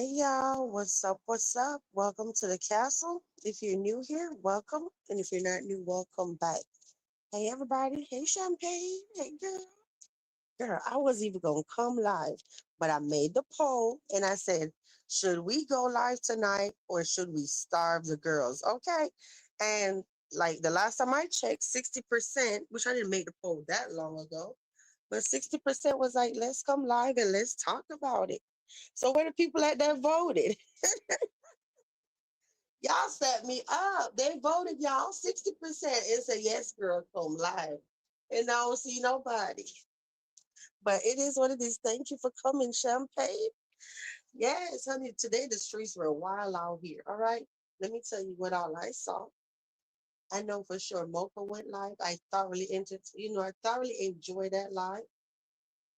Hey y'all, what's up? What's up? Welcome to the castle. If you're new here, welcome. And if you're not new, welcome back. Hey everybody. Hey Champagne. Hey girl. Girl, I was even gonna come live, but I made the poll and I said, should we go live tonight or should we starve the girls? Okay. And like the last time I checked, 60%, which I didn't make the poll that long ago, but 60% was like, let's come live and let's talk about it. So where the people at that voted? Y'all set me up. They voted y'all 60% and said, yes, girl, come live. And I don't see nobody. But it is what it is. Thank you for coming, Champagne. Yes, honey. Today the streets were wild out here. All right. Let me tell you what all I saw. I know for sure Mocha went live. I thoroughly I thoroughly enjoyed that live.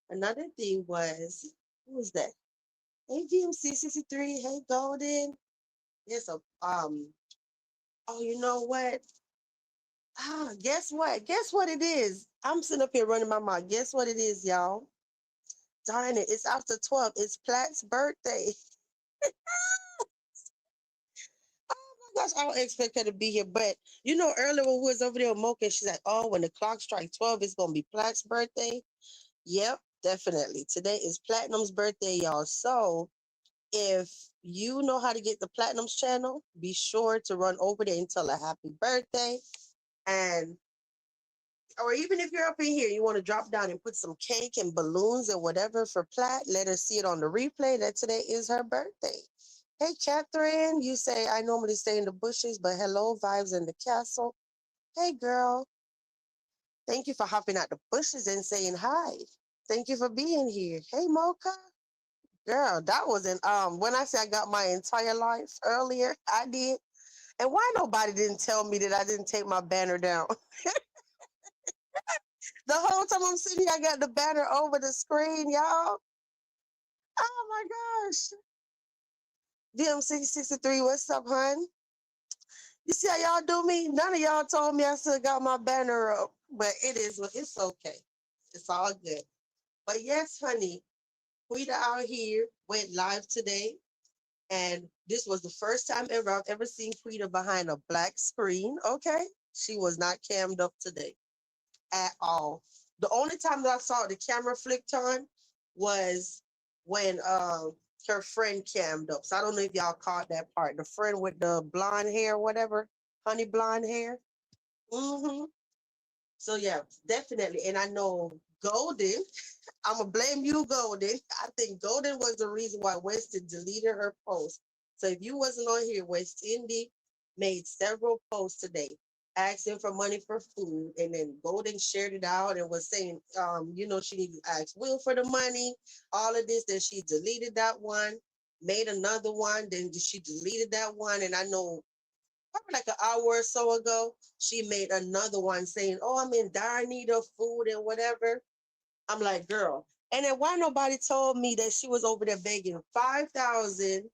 Another thing was, who was that? Hey VMC 63. Hey Golden. Yes, oh, you know what? Guess what? Guess what it is? I'm sitting up here running my mouth. Guess what it is, y'all? Darn it, it's after 12. It's Platt's birthday. Oh my gosh, I don't expect her to be here. But earlier when we was over there with Mocha, she's like, oh, when the clock strikes 12, it's gonna be Platt's birthday. Yep, definitely. Today is Platinum's birthday, y'all. So if you know how to get the Platinum's channel, be sure to run over there and tell her happy birthday. And or even if you're up in here, you want to drop down and put some cake and balloons and whatever for Platt, let her see it on the replay that today is her birthday. Hey, Catherine, you say, I normally stay in the bushes, but hello, vibes in the castle. Hey, girl, thank you for hopping out the bushes and saying hi. Thank you for being here. Hey, Mocha. Girl, that wasn't, when I said I got my entire life earlier, I did. And why nobody didn't tell me that I didn't take my banner down? The whole time I'm sitting here, I got the banner over the screen, y'all. Oh my gosh. VM663, what's up, hun? You see how y'all do me? None of y'all told me I still got my banner up. But it's okay. It's all good. But yes, honey, Queeta out here went live today. And this was the first time ever I've ever seen Queeta behind a black screen. Okay. She was not cammed up today at all. The only time that I saw the camera flicked on was when her friend cammed up. So I don't know if y'all caught that part. The friend with the blonde hair, whatever, honey blonde hair. Mm-hmm. So yeah, definitely. And I know Golden. I'm gonna blame you, Golden. I think Golden was the reason why Weston deleted her post. So if you wasn't on here, Westindie made several posts today asking for money for food, and then Golden shared it out and was saying, she needed to ask Will for the money, all of this. Then she deleted that one, made another one, then she deleted that one, and I know probably like an hour or so ago, she made another one saying, "Oh, I'm in dire need of food and whatever." I'm like, girl. And then why nobody told me that she was over there begging 5,000?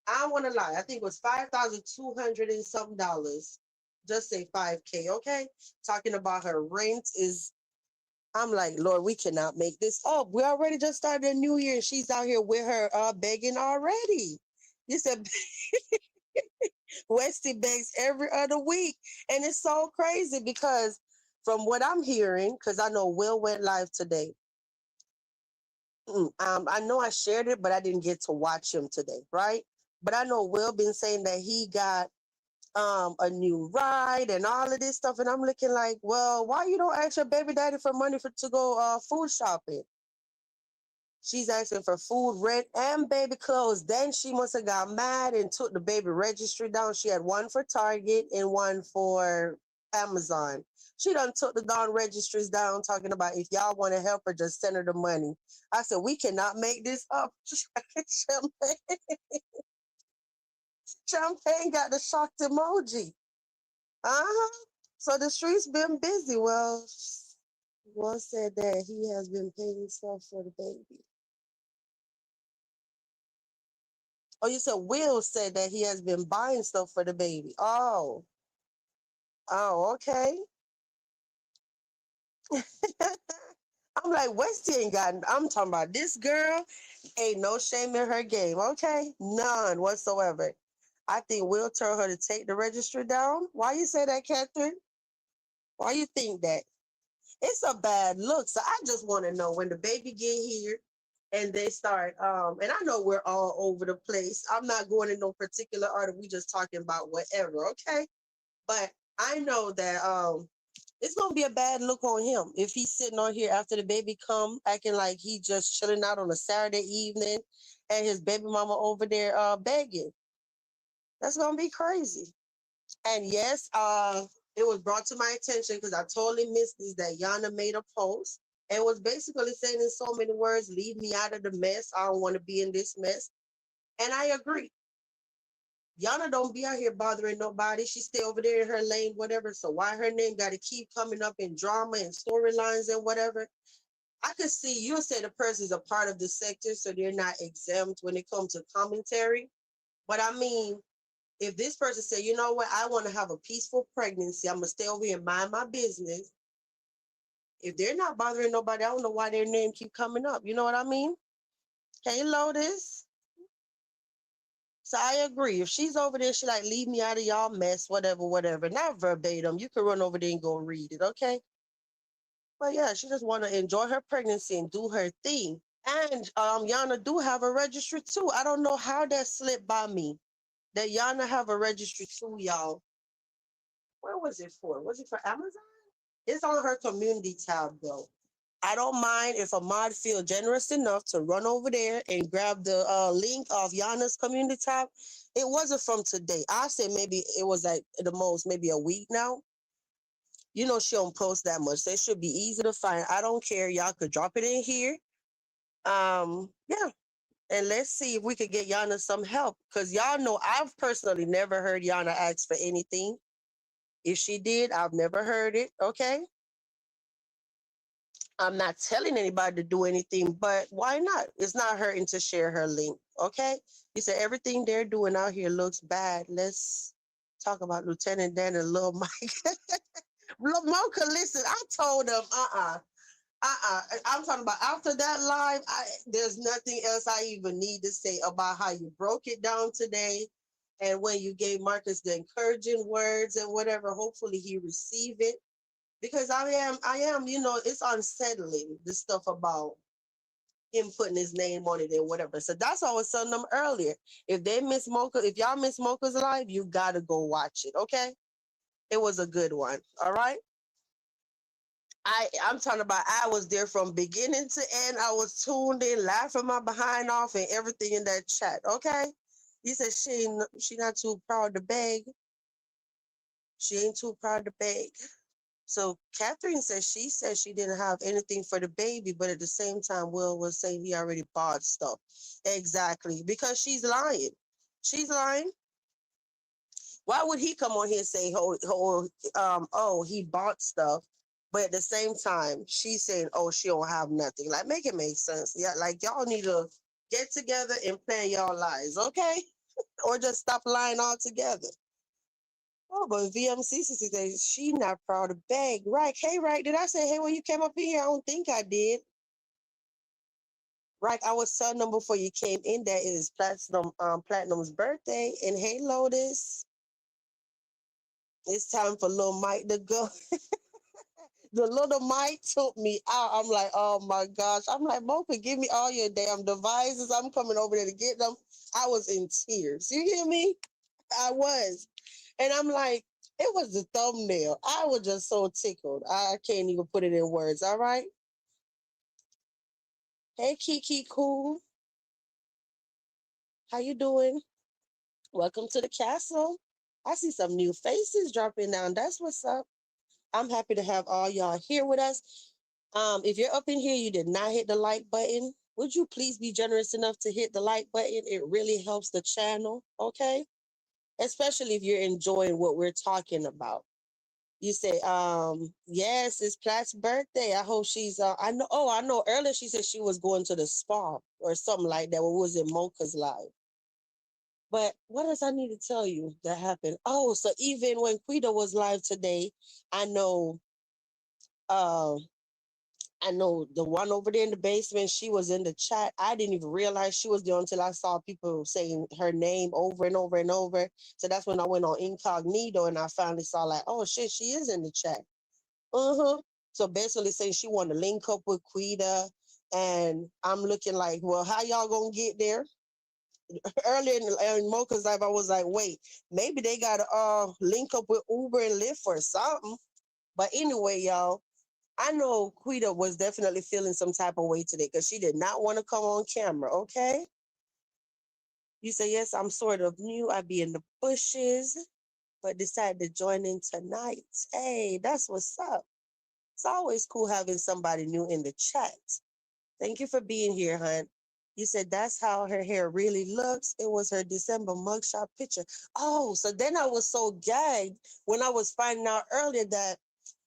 I don't want to lie. I think it was 5,200 and something dollars. Just say 5K, okay? Talking about her rent is. I'm like, Lord, we cannot make this up. We already just started a new year and she's out here with her begging already. You said Westy begs every other week. And it's so crazy because from what I'm hearing, because I know Will went live today. I know I shared it, but I didn't get to watch him today, right? But I know Will been saying that he got a new ride and all of this stuff, and I'm looking like, well, why you don't ask your baby daddy for money to go food shopping? She's asking for food, rent, and baby clothes. Then she must have got mad and took the baby registry down. She had one for Target and one for Amazon. She done took the darn registries down, talking about if y'all want to help her, just send her the money. I said, we cannot make this up. Champagne got the shocked emoji. Uh-huh. So the streets been busy. Well, one said that he has been paying stuff for the baby. Oh, you said Will said that he has been buying stuff for the baby. Oh, oh, okay. I'm like, Westy ain't got, I'm talking about this girl, ain't no shame in her game, okay? None whatsoever. I think we'll tell her to take the registry down. Why you say that, Catherine? Why you think that? It's a bad look. So I just want to know when the baby get here and they start, and I know we're all over the place. I'm not going in no particular order. We just talking about whatever, okay? But I know that it's gonna be a bad look on him if he's sitting on here after the baby come acting like he just chilling out on a Saturday evening and his baby mama over there begging. That's gonna be crazy. And yes, it was brought to my attention because I totally missed this that Yana made a post and was basically saying in so many words, leave me out of the mess. I don't want to be in this mess. And I agree. Yana don't be out here bothering nobody. She stay over there in her lane, whatever. So why her name got to keep coming up in drama and storylines and whatever? I could see you say the person's a part of the sector, so they're not exempt when it comes to commentary. But I mean, if this person say, you know what, I want to have a peaceful pregnancy, I'm gonna stay over here and mind my business. If they're not bothering nobody, I don't know why their name keep coming up. You know what I mean? Hey, Lotus. So I agree. If she's over there, she like leave me out of y'all mess, whatever, whatever. Not verbatim. You can run over there and go read it, okay? But yeah, she just want to enjoy her pregnancy and do her thing. And Yana do have a registry too. I don't know how that slipped by me. That Yana have a registry too, y'all. Where was it for? Was it for Amazon? It's on her community tab though. I don't mind if a mod feel generous enough to run over there and grab the link of Yana's community tab. It wasn't from today. I said maybe it was like the most maybe a week now. You know she don't post that much. So it should be easy to find. I don't care. Y'all could drop it in here. Yeah. And let's see if we could get Yana some help. Cause y'all know I've personally never heard Yana ask for anything. If she did, I've never heard it. Okay. I'm not telling anybody to do anything, but why not? It's not hurting to share her link. Okay. You said everything they're doing out here looks bad. Let's talk about Lieutenant Dan and Lil Mike. Lil Mocha, listen, I told them, I'm talking about after that live, there's nothing else I even need to say about how you broke it down today. And when you gave Marcus the encouraging words and whatever, hopefully he received it. Because I am, it's unsettling, the stuff about him putting his name on it and whatever. So that's why I was telling them earlier. If they miss Mocha, if y'all miss Mocha's live, you gotta go watch it, okay? It was a good one. All right. I'm talking about I was there from beginning to end. I was tuned in, laughing my behind off and everything in that chat. Okay. He said she not too proud to beg. She ain't too proud to beg. So Catherine said she didn't have anything for the baby, but at the same time, Will was saying he already bought stuff. Exactly. Because she's lying. She's lying. Why would he come on here and say, oh, he bought stuff, but at the same time, she's saying, oh, she don't have nothing. Like, make it make sense. Yeah, like y'all need to get together and plan y'all lies, okay? Or just stop lying altogether. Oh, but VMC says she not proud of beg. Right. Hey, right. Did I say, hey, when you came up in here? I don't think I did. Right. I was telling them before you came in that it is Platinum's birthday. And hey, Lotus, it's time for little Mike to go. The little Mike took me out. I'm like, oh my gosh. I'm like, Mocha, give me all your damn devices. I'm coming over there to get them. I was in tears. You hear me? I was. And I'm like, it was the thumbnail. I was just so tickled. I can't even put it in words. All right. Hey, Kiki, cool. How you doing? Welcome to the castle. I see some new faces dropping down. That's what's up. I'm happy to have all y'all here with us. If you're up in here, you did not hit the like button. Would you please be generous enough to hit the like button? It really helps the channel, okay? Especially if you're enjoying what we're talking about. You say, yes, it's Platt's birthday. I hope she's I know earlier she said she was going to the spa or something like that when we was in Mocha's live. But what else I need to tell you that happened? Oh, so even when Queeta was live today, I know I know the one over there in the basement, she was in the chat. I didn't even realize she was there until I saw people saying her name over and over and over. So that's when I went on incognito and I finally saw like, oh shit, she is in the chat. Uh-huh. So basically saying she wanted to link up with Queeta. And I'm looking like, well, how y'all gonna get there? Earlier in Mocha's life, I was like, wait, maybe they gotta link up with Uber and Lyft or something. But anyway, y'all, I know Quita was definitely feeling some type of way today because she did not want to come on camera, okay? You say, yes, I'm sort of new. I be in the bushes, but decided to join in tonight. Hey, that's what's up. It's always cool having somebody new in the chat. Thank you for being here, hon. You said that's how her hair really looks. It was her December mugshot picture. Oh, so then I was so gagged when I was finding out earlier that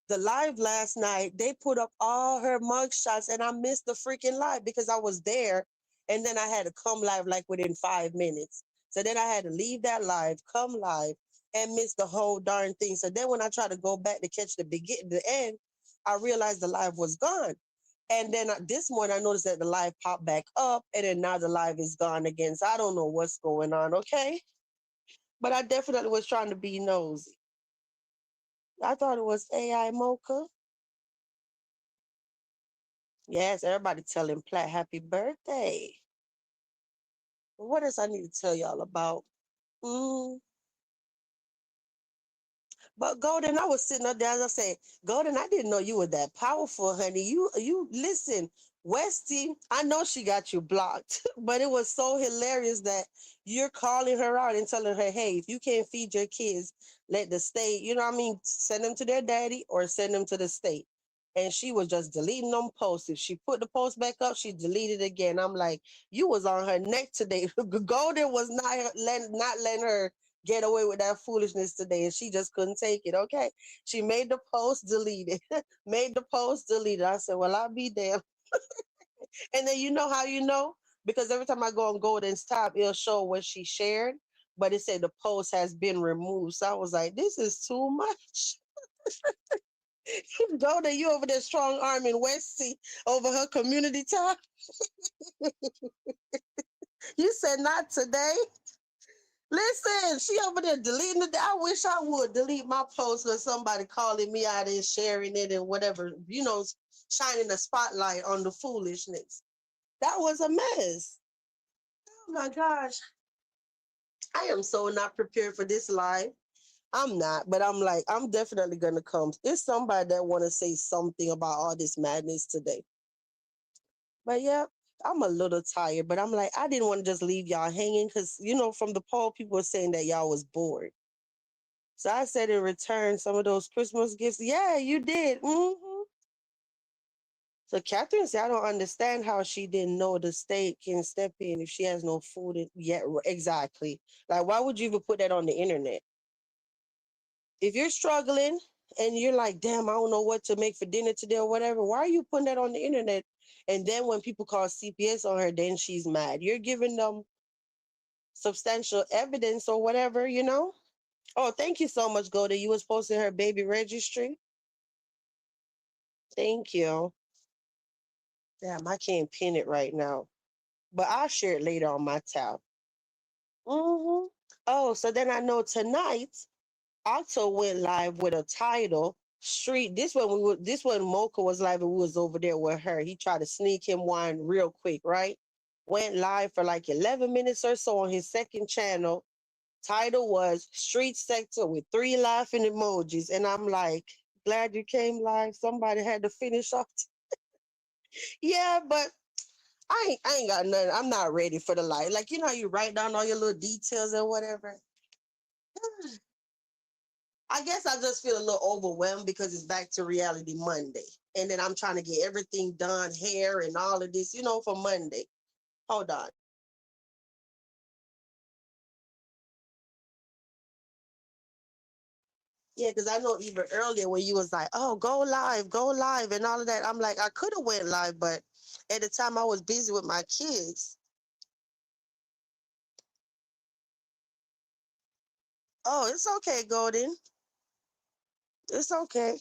the live last night, they put up all her mug shots and I missed the freaking live because I was there and then I had to come live like within 5 minutes. So then I had to leave that live, come live, and miss the whole darn thing. So then when I tried to go back to catch the end, I realized the live was gone. And then this morning I noticed that the live popped back up and then now the live is gone again. So I don't know what's going on, okay? But I definitely was trying to be nosy. I thought it was AI Mocha. Yes, everybody telling Platt happy birthday. What else I need to tell y'all about? Mm, but Golden, I was sitting up there, as I said, Golden, I didn't know you were that powerful, honey. You listen, Westy, I know she got you blocked, but it was so hilarious that you're calling her out and telling her, hey, if you can't feed your kids, let the state, you know what I mean, send them to their daddy or send them to the state. And she was just deleting them posts. If she put the post back up, she deleted again. I'm like, you was on her neck today. Golden was not letting her get away with that foolishness today, and she just couldn't take it. Okay, she made the post, deleted, made the post, deleted. I said, "Well, I'll be damned." And then you know how you know because every time I go on Golden's top, it'll show what she shared, but it said the post has been removed. So I was like, "This is too much." Golden, you over there strong arming Westy over her community tab. You said not today. Listen, she over there deleting it. I wish I would delete my post with somebody calling me out and sharing it and whatever, shining a spotlight on the foolishness. That was a mess. Oh my gosh. I am so not prepared for this live. I'm not, but I'm like, I'm definitely gonna come. There's somebody that wanna say something about all this madness today. But yeah, I'm a little tired, but I'm like, I didn't want to just leave y'all hanging because from the poll, people were saying that y'all was bored. So I said in return some of those Christmas gifts. Yeah, you did. So Catherine said, I don't understand how she didn't know the state can step in if she has no food yet. Exactly. Like, why would you even put that on the internet? If you're struggling and you're like, damn, I don't know what to make for dinner today or whatever, why are you putting that on the internet? And then when people call CPS on her, then she's mad. You're giving them substantial evidence or whatever. Oh, thank you so much, Golda. You was posting her baby registry. Thank you. Damn, I can't pin it right now, but I'll share it later on my tab. Oh, so then I know tonight Octo went live with a title Street. This one Mocha was live and we was over there with her. He tried to sneak him one real quick, right? Went live for like 11 minutes or so on his second channel. Title was Street Sector with 3 laughing emojis. And I'm like, glad you came live. Somebody had to finish off. Yeah, but I ain't got nothing. I'm not ready for the light. Like, how you write down all your little details and whatever. I guess I just feel a little overwhelmed because it's back to reality Monday. And then I'm trying to get everything done, hair and all of this, for Monday. Hold on. Yeah, because I know even earlier when you was like, oh, go live and all of that. I'm like, I could have went live, but at the time I was busy with my kids. Oh, it's okay, Golden. It's okay.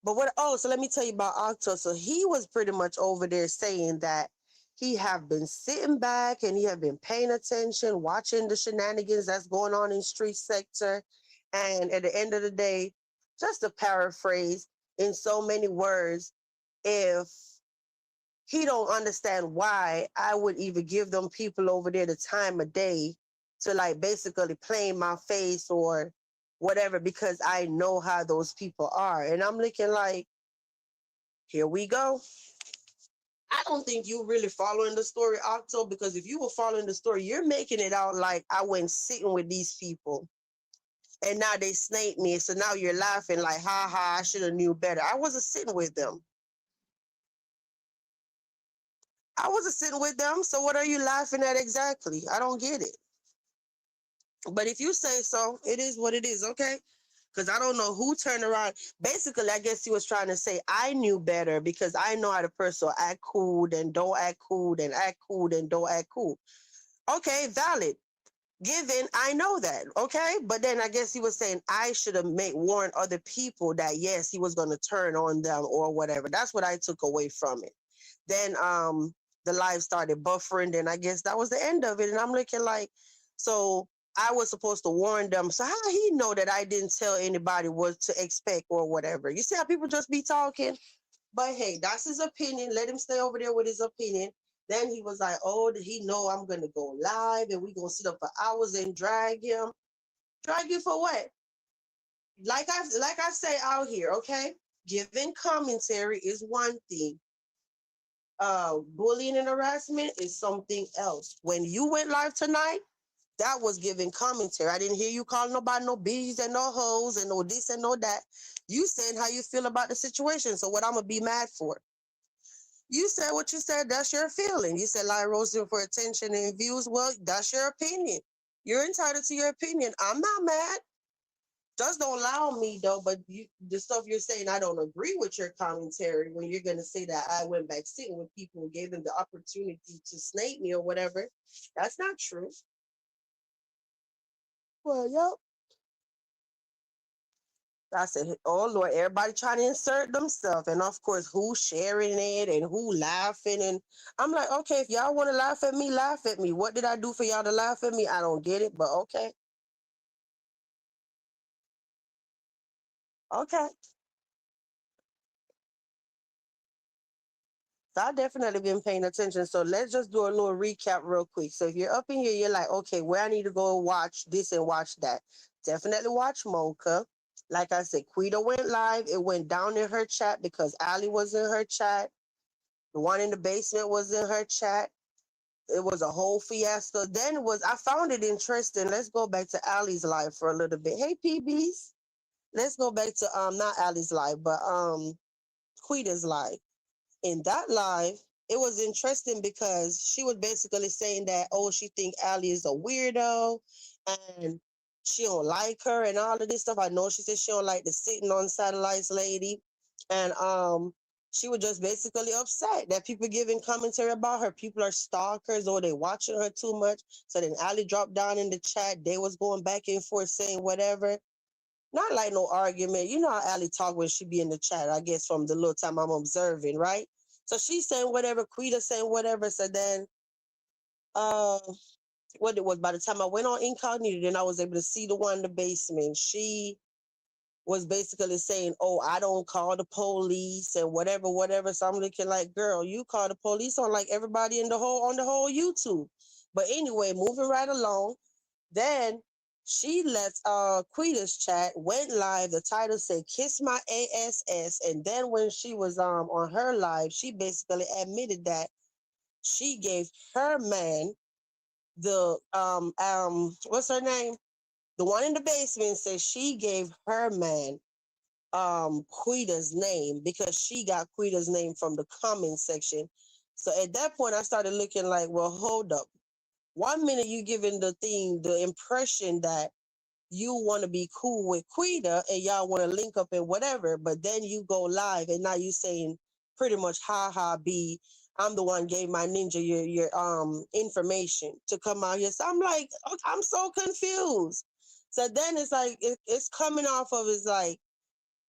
But what? Oh, so let me tell you about Octo. So he was pretty much over there saying that he have been sitting back and he have been paying attention, watching the shenanigans that's going on in street sector, and at the end of the day, just to paraphrase in so many words, if he don't understand why I would even give them people over there the time of day to like basically play in my face or whatever because I know how those people are. And I'm looking like, here we go. I don't think you really following the story, Octo, because if you were following the story, you're making it out like I went sitting with these people and now they snaked me. So now you're laughing like, ha ha, I should have knew better. I wasn't sitting with them. I wasn't sitting with them. So what are you laughing at exactly? I don't get it. But if you say so, it is what it is, okay? Because I don't know who turned around. Basically, I guess he was trying to say I knew better because I know how the person will act cool, then don't act cool, then act cool, then don't act cool. Okay, valid. Given, I know that, okay? But then I guess he was saying I should have made warn other people that yes, he was going to turn on them or whatever. That's what I took away from it. Then the live started buffering. Then I guess that was the end of it. And I'm looking like, so I was supposed to warn them. So how he know that I didn't tell anybody what to expect or whatever? You see how people just be talking? But hey, that's his opinion. Let him stay over there with his opinion. Then he was like, oh, he know I'm gonna go live and we gonna sit up for hours and drag him. Drag you for what? Like I say out here, okay? Giving commentary is one thing. Bullying and harassment is something else. When you went live tonight, that was giving commentary. I didn't hear you calling nobody no bees and no hoes and no this and no that. You saying how you feel about the situation. So what I'm gonna be mad for? You said what you said. That's your feeling. You said Lyra roasting for attention and views. Well, that's your opinion. You're entitled to your opinion. I'm not mad. Just don't allow me though. But the stuff you're saying, I don't agree with your commentary. When you're gonna say that I went back sitting with people and gave them the opportunity to snake me or whatever, that's not true. Well, yep. I said, oh Lord, everybody trying to insert themselves. And of course, who sharing it and who laughing. And I'm like, okay, if y'all want to laugh at me, laugh at me. What did I do for y'all to laugh at me? I don't get it, but okay. Okay. So I definitely been paying attention. So let's just do a little recap real quick. So if you're up in here, you're like, okay, where I need to go watch this and watch that. Definitely watch Mocha. Like I said, Queeta went live. It went down in her chat because Ali was in her chat. The one in the basement was in her chat. It was a whole fiasco. Then it was I found it interesting. Let's go back to Ali's live for a little bit. Hey PBs. Let's go back to not Ali's live, but Quita's live. In that live, it was interesting because she was basically saying that, oh, she think Ali is a weirdo and she don't like her and all of this stuff. I know she said she don't like the sitting on satellites lady. And she was just basically upset that people giving commentary about her. People are stalkers or they watching her too much. So then Ali dropped down in the chat. They was going back and forth saying whatever. Not like no argument. You know how Ali talk when she be in the chat, I guess from the little time I'm observing, right? So she's saying whatever, Queeta saying whatever. So then uh what it was by the time I went on incognito, then I was able to see the one in the basement. She was basically saying, oh, I don't call the police and whatever, whatever. So I'm looking like, girl, you call the police on like everybody in the whole on the whole YouTube. But anyway, moving right along. Then she left Quita's chat, went live. The title said "Kiss My ASS," and then when she was on her live, she basically admitted that she gave her man the what's her name? The one in the basement said she gave her man Quita's name because she got Quita's name from the comment section. So at that point, I started looking like, well, hold up. 1 minute you giving the thing the impression that you want to be cool with Quita and y'all want to link up and whatever, but then you go live and now you saying pretty much ha ha B, I'm the one gave my ninja your information to come out here. So I'm like, okay, I'm so confused. So then it's like it's coming off of it's like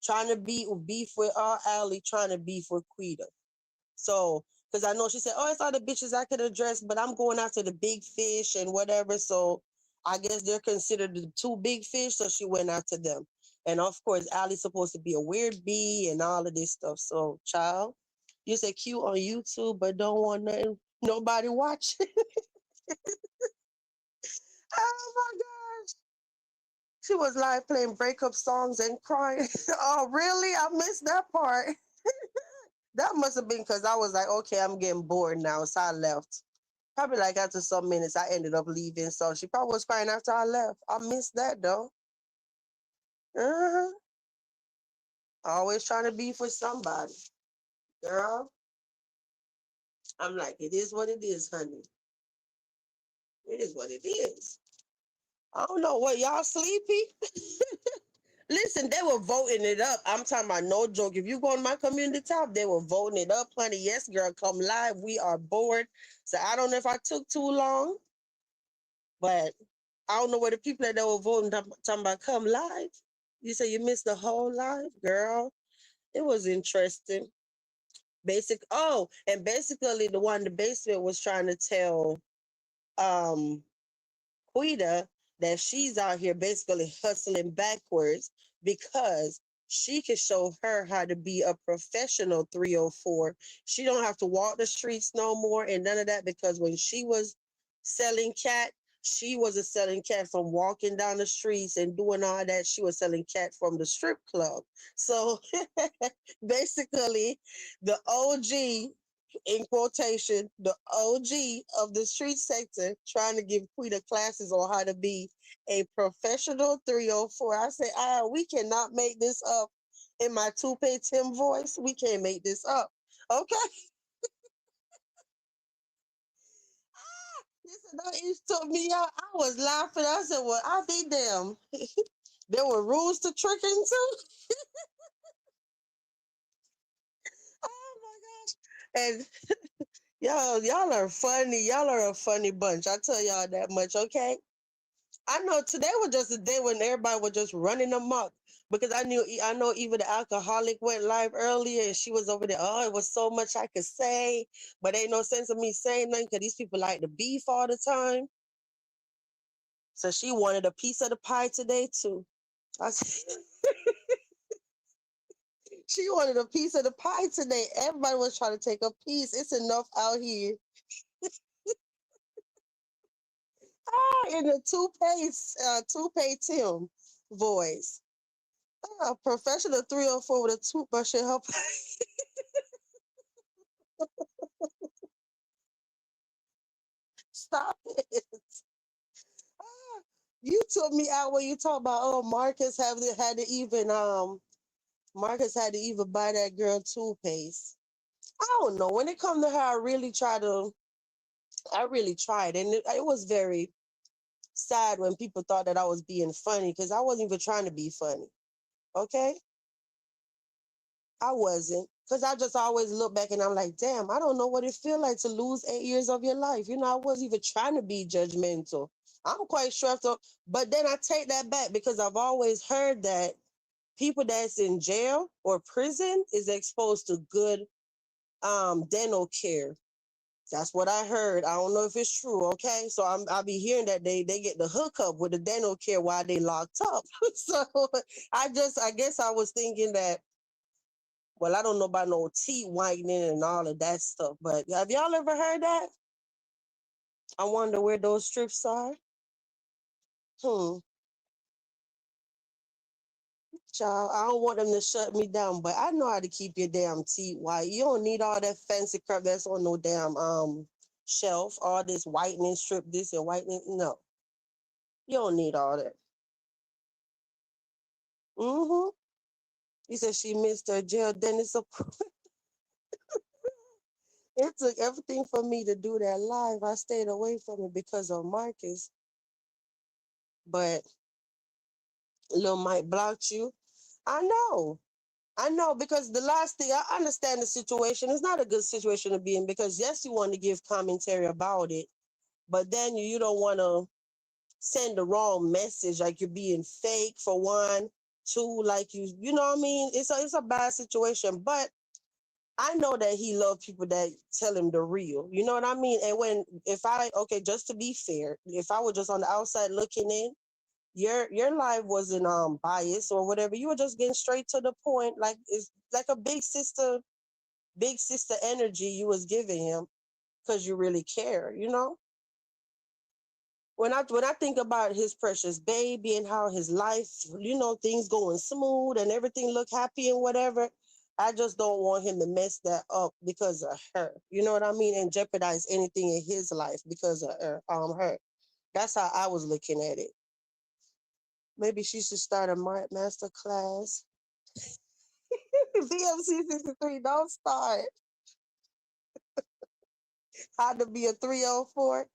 trying to beef with Allie, trying to beef with Queeta. So, because I know she said, "Oh, it's all the bitches I could address, but I'm going after the big fish and whatever." So, I guess they're considered the two big fish. So she went after them, and of course, Allie's supposed to be a weird bee and all of this stuff. So, child, you say cute on YouTube, but don't want nothing, nobody watching. Oh my gosh. She was live playing breakup songs and crying. Oh, really? I missed that part. That must have been because I was like, okay, I'm getting bored now. So I left. Probably like after some minutes, I ended up leaving. So she probably was crying after I left. I missed that though. Uh-huh. Always trying to be for somebody. Girl, I'm like, it is what it is, honey. It is what it is. I don't know what y'all sleepy. Listen, they were voting it up. I'm talking about no joke. If you go on my community tab, they were voting it up, honey. Yes, girl, come live. We are bored. So I don't know if I took too long, but I don't know where the people that were voting talking about come live. You say you missed the whole live, girl. It was interesting. And basically the one in the basement was trying to tell um Queeta that she's out here basically hustling backwards because she can show her how to be a professional 304. She don't have to walk the streets no more and none of that because when she was selling cat, she wasn't selling cat from walking down the streets and doing all that. She was selling cat from the strip club. So basically, the OG in quotation, the OG of the street sector trying to give Quita classes on how to be a professional 304. I say, we cannot make this up in my Toupe Tim voice. We can't make this up. Okay. Listen, that it took me out. I was laughing. I said, well, I'll be damn. There were rules to trick into. Oh my gosh. And y'all are funny. Y'all are a funny bunch. I tell y'all that much, okay? I know today was just a day when everybody was just running amok because I know even the alcoholic went live earlier and she was over there. Oh, it was so much I could say, but ain't no sense of me saying nothing because these people like to beef all the time. So she wanted a piece of the pie today too. I said, she wanted a piece of the pie today. Everybody was trying to take a piece. It's enough out here. In the toupee Tim voice. A professional 304 with a toothbrush in her. Stop it. Ah, you took me out when you talk about Marcus had to even buy that girl toothpaste. I don't know. When it come to her, I really tried. And it was very sad when people thought that I was being funny because I wasn't even trying to be funny. Okay? I wasn't. Because I just always look back and I'm like, damn, I don't know what it feel like to lose 8 years of your life. I wasn't even trying to be judgmental. I'm quite sure. But then I take that back because I've always heard that people that's in jail or prison is exposed to good dental care. That's what I heard. I don't know if it's true. Okay, so I'll be hearing that they get the hookup with the dental care while they locked up. So I guess I was thinking that. Well, I don't know about no teeth whitening and all of that stuff, but have y'all ever heard that? I wonder where those strips are. Hmm. Child, I don't want them to shut me down, but I know how to keep your damn teeth white. You don't need all that fancy crap that's on no damn shelf. All this whitening strip, this and whitening. No, you don't need all that. Mm-hmm. He said she missed her jail dentist. It took everything for me to do that live. I stayed away from it because of Marcus, but Lil Mike blocked you. I know. I know because the last thing I understand the situation is not a good situation to be in because yes, you want to give commentary about it, but then you don't want to send the wrong message like you're being fake for one. too, like you know what I mean? It's a bad situation, but I know that he loved people that tell him the real. You know what I mean? And if I okay, just to be fair, if I were just on the outside looking in, your life wasn't biased or whatever. You were just getting straight to the point. Like it's like a big sister energy you was giving him because you really care, you know? When I think about his precious baby and how his life, things going smooth and everything look happy and whatever, I just don't want him to mess that up because of her. You know what I mean? And jeopardize anything in his life because of her. That's how I was looking at it. Maybe she should start a master class. VMC 63, don't start. How to be a 304.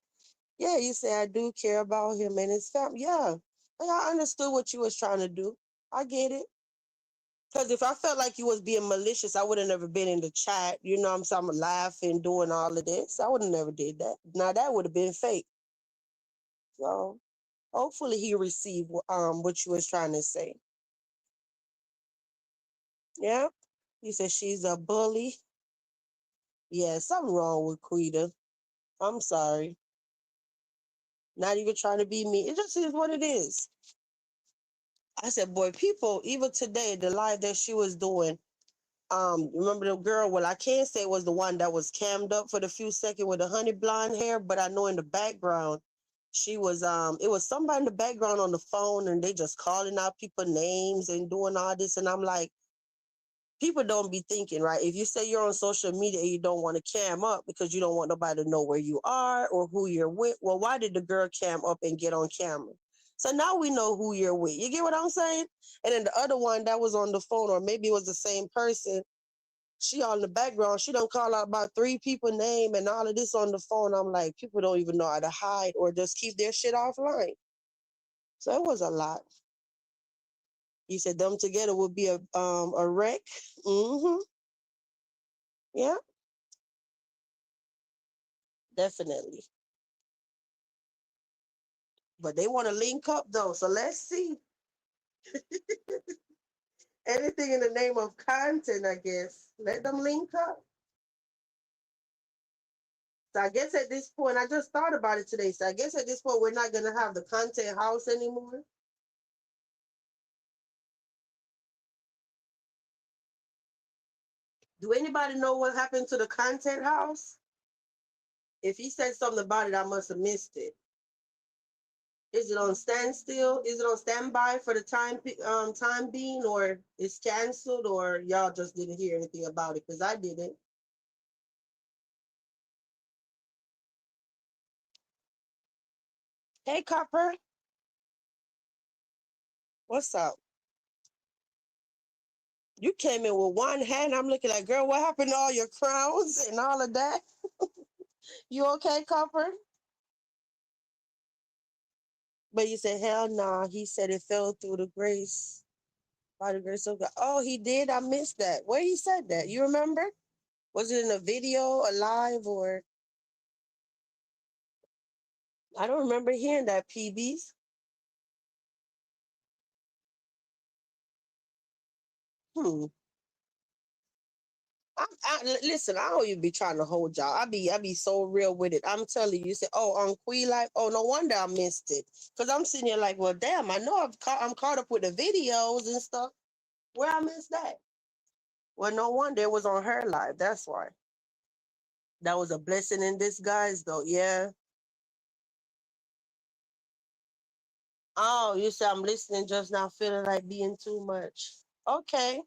Yeah, you say I do care about him and his family. Yeah, I understood what you was trying to do. I get it. Because if I felt like you was being malicious, I would have never been in the chat. You know what I'm saying? I'm laughing, doing all of this. I would have never did that. Now that would have been fake. So hopefully he received what you was trying to say. Yeah. He said she's a bully. Yeah, something wrong with Queeta. I'm sorry. Not even trying to be mean. It just is what it is. I said, boy, people, even today, the live that she was doing, remember the girl? Well, I can't say it was the one that was cammed up for the few seconds with the honey blonde hair, but I know in the background, she was it was somebody in the background on the phone and they just calling out people names and doing all this. And I'm like, people don't be thinking, right? If you say you're on social media and you don't want to cam up because you don't want nobody to know where you are or who you're with, well, why did the girl cam up and get on camera? So now we know who you're with. You get what I'm saying? And then the other one that was on the phone, or maybe it was the same person, she on the background, she don't call out about 3 people name and all of this on the phone. I'm like, people don't even know how to hide or just keep their shit offline. So it was a lot. You said them together would be a wreck. Mm-hmm. Yeah, definitely. But they want to link up though. So let's see. Anything in the name of content, I guess. Let them link up. So I guess at this point, I just thought about it today. So I guess at this point, we're not gonna have the content house anymore. Do anybody know what happened to the content house? If he said something about it, I must have missed it. Is it on standstill? Is it on standby for the time being, or it's canceled, or y'all just didn't hear anything about it? Because I didn't. Hey, Copper, what's up? You came in with one hand. I'm looking like, girl, what happened to all your crowns and all of that? You okay, Copper? But you said, hell nah. He said it fell through the grace, by the grace of God. Oh, he did? I missed that. Where he said that? You remember? Was it in a video, a live, or I don't remember hearing that, PBs. Hmm. Listen, I don't even be trying to hold y'all. I be so real with it. I'm telling you, you say, oh, on Queen Life. Oh, no wonder I missed it. Because I'm sitting here like, well, damn, I know I'm caught up with the videos and stuff. Where I missed that? Well, no wonder it was on her live. That's why. That was a blessing in disguise, though. Yeah. Oh, you said I'm listening, just not feeling like being too much. Okay.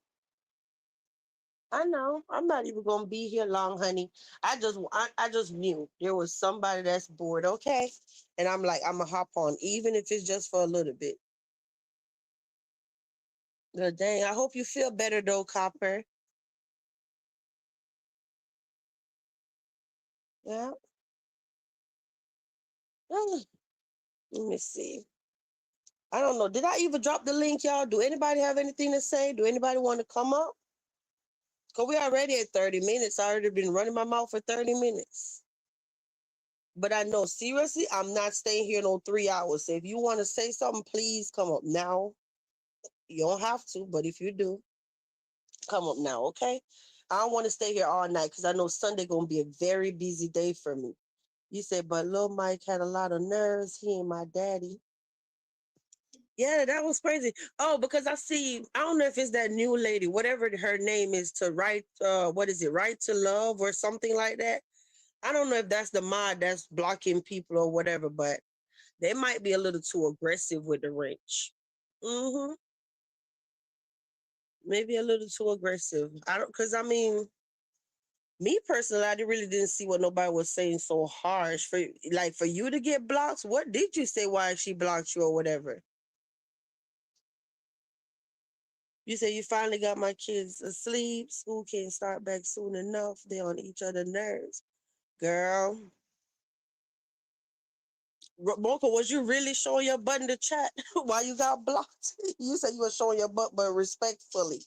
I know. I'm not even gonna be here long, honey. I just knew there was somebody that's bored, okay? And I'm like, I'm gonna hop on, even if it's just for a little bit. But dang, I hope you feel better though, Copper. Yeah. Ah, let me see. I don't know. Did I even drop the link, y'all? Do anybody have anything to say? Do anybody want to come up? Cause we already at 30 minutes. I already been running my mouth for 30 minutes. But I know seriously, I'm not staying here no 3 hours. So if you want to say something, please come up now. You don't have to, but if you do, come up now, okay? I don't want to stay here all night because I know Sunday gonna be a very busy day for me. You said, but Lil Mike had a lot of nerves. He ain't my daddy. Yeah, that was crazy. Oh, because I don't know if it's that new lady, whatever her name is, to write, what is it, Right to Love or something like that. I don't know if that's the mod that's blocking people or whatever, but they might be a little too aggressive with the wrench. Mm-hmm. Maybe a little too aggressive. I don't, because I mean, me personally, really didn't see what nobody was saying so harsh for, like, for you to get blocked. What did you say? Why she blocked you or whatever? You say you finally got my kids asleep. School can't start back soon enough. They on each other nerves. Girl, Mocha, was you really showing your butt in the chat while you got blocked? You said you were showing your butt, but respectfully.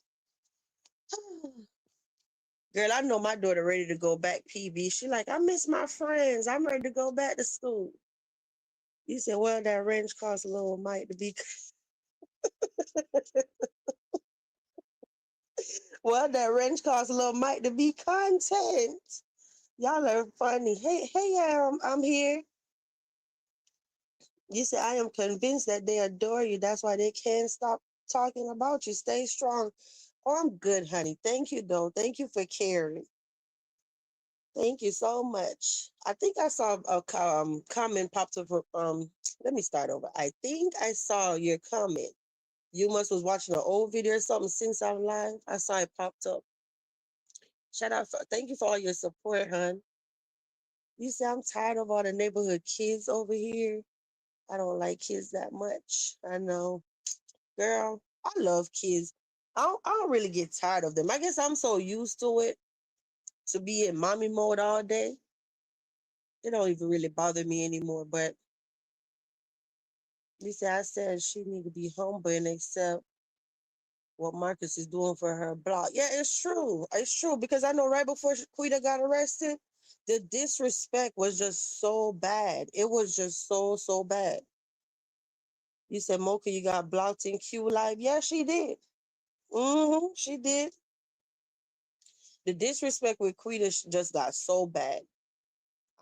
Girl, I know my daughter ready to go back, PB. She like, I miss my friends. I'm ready to go back to school. You said, well, that wrench costs a little Mike to be. Well, that wrench costs a little Mike to be content. Y'all are funny. Hey, I'm here. You said, I am convinced that they adore you. That's why they can't stop talking about you. Stay strong. Oh, I'm good, honey. Thank you, though. Thank you for caring. Thank you so much. I think I saw a comment popped up. Let me start over. I think I saw your comment. You must was watching an old video or something since I'm live. I saw it popped up. Shout out. Thank you for all your support, hon. You say I'm tired of all the neighborhood kids over here. I don't like kids that much. I know. Girl, I love kids. I don't really get tired of them. I guess I'm so used to it to be in mommy mode all day. It don't even really bother me anymore. But Lisa, I said she need to be humble and accept what Marcus is doing for her block. Yeah, it's true. It's true because I know right before Queeta got arrested, the disrespect was just so bad. It was just so bad. You said Mocha, you got blocked in Q Live. Yeah, she did. She did. The disrespect with Queeta just got so bad.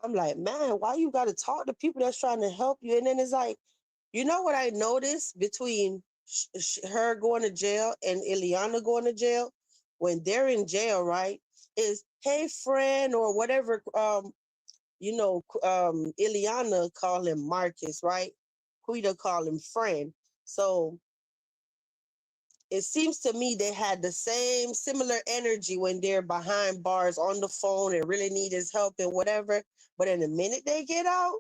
I'm like, man, why you got to talk to people that's trying to help you? And then it's like, you know what I noticed between her going to jail and Ileana going to jail? When they're in jail, right? Is hey friend or whatever. Ileana call him Marcus, right? Quita call him friend. So it seems to me they had the same similar energy when they're behind bars on the phone and really need his help and whatever. But in the minute they get out,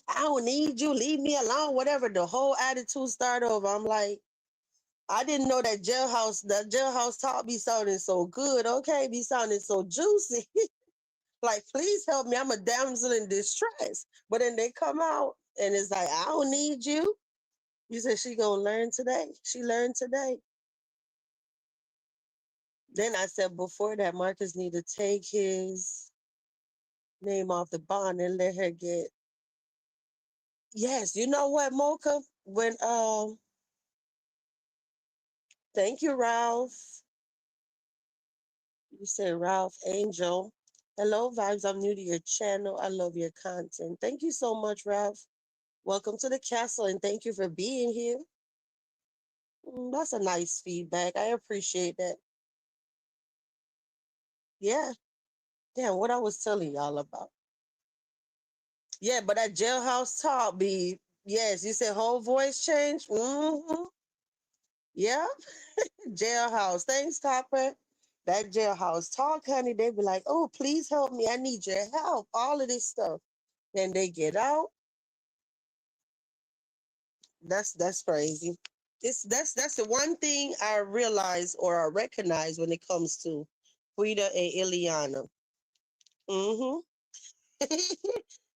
I don't need you, leave me alone, whatever. The whole attitude start over. I'm like, I didn't know that jailhouse talk be sounding so good, okay? Be sounding so juicy. Like, please help me. I'm a damsel in distress. But then they come out and it's like, I don't need you. You said she gonna learn today. She learned today. Then I said before that Marcus need to take his name off the bond and let her get. Yes, you know what, Mocha? When thank you, Ralph. You said Ralph Angel. Hello, Vibes. I'm new to your channel. I love your content. Thank you so much, Ralph. Welcome to the castle and thank you for being here. That's a nice feedback. I appreciate that. Yeah. Damn, what I was telling y'all about. Yeah, but that jailhouse talk be, yes, you said whole voice change. Yeah. Jailhouse. Thanks, Topper. That jailhouse talk, honey, they be like, oh, please help me. I need your help. All of this stuff. Then they get out. That's crazy. That's the one thing I realize or I recognize when it comes to Frida and Ileana. Mm-hmm.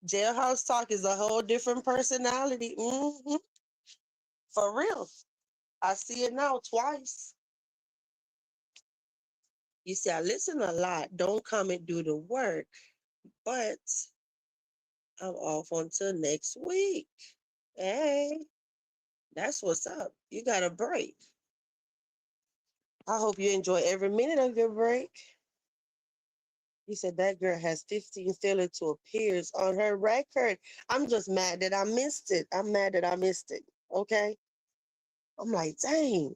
Jailhouse talk is a whole different personality. For real. I see it now twice. You see, I listen a lot. Don't come and do the work. But I'm off until next week. Hey, That's what's up. You got a break. I hope you enjoy every minute of your break. You said that girl has 15 failure to appears on her record. I'm just mad that I missed it. I'm mad that I missed it. Okay. I'm like, dang.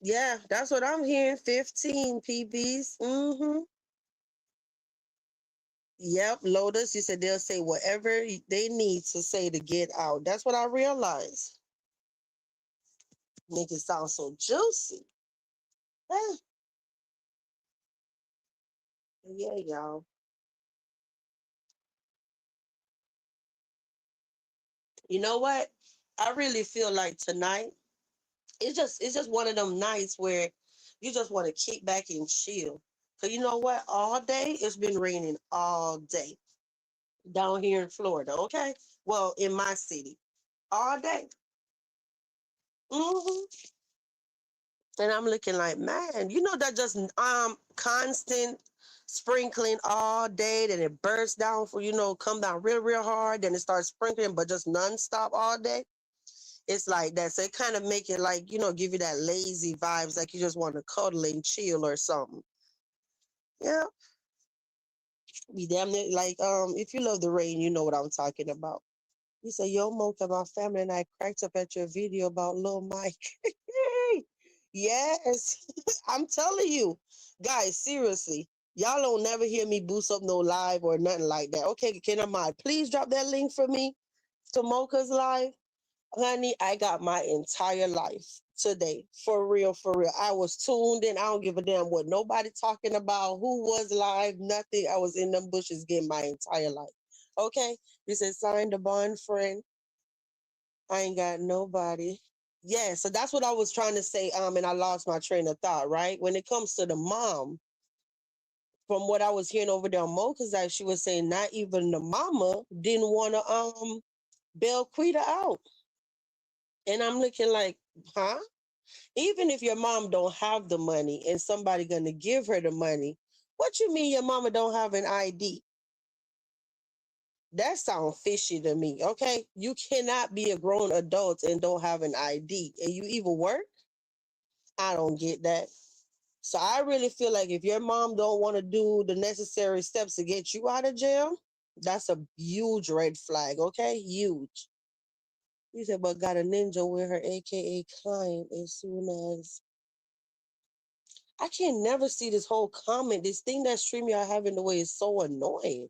Yeah, that's what I'm hearing. 15 PBs. Mm-hmm. Yep, Lotus. You said they'll say whatever they need to say to get out. That's what I realized. Make it sound so juicy. Eh, yeah, y'all. You know what? I really feel like tonight it's just one of them nights where you just want to kick back and chill. Cause you know what? All day it's been raining all day down here in Florida. Okay, well in my city, all day. Hmm. And I'm looking like, man, you know that just constant sprinkling all day, then it bursts down for come down real hard, then it starts sprinkling, but just nonstop all day. It's like that. So it kind of make it like, give you that lazy vibes, like you just want to cuddle and chill or something. Yeah. Be damn near like if you love the rain, you know what I'm talking about. You say, yo, Mocha, my family and I cracked up at your video about Lil Mike. Yes. I'm telling you. Guys, seriously. Y'all don't never hear me boost up no live or nothing like that. Okay, can I mind? Please drop that link for me to Mocha's live. Honey, I got my entire life today. For real, for real. I was tuned in. I don't give a damn what nobody talking about, who was live, nothing. I was in them bushes getting my entire life. Okay? You said sign the bond, friend. I ain't got nobody. Yeah, so that's what I was trying to say. And I lost my train of thought, right? When it comes to the mom, from what I was hearing over there on Mocha's that she was saying not even the mama didn't want to bail Queeta out. And I'm looking like, huh? Even if your mom don't have the money and somebody gonna give her the money, what you mean your mama don't have an ID? That sounds fishy to me. Okay, you cannot be a grown adult and don't have an ID, and you even work. I don't get that. So I really feel like if your mom don't want to do the necessary steps to get you out of jail, that's a huge red flag. Okay, huge. You said, but got a ninja with her AKA client as soon as I can never see this whole comment. This thing that StreamYard having the way is so annoying.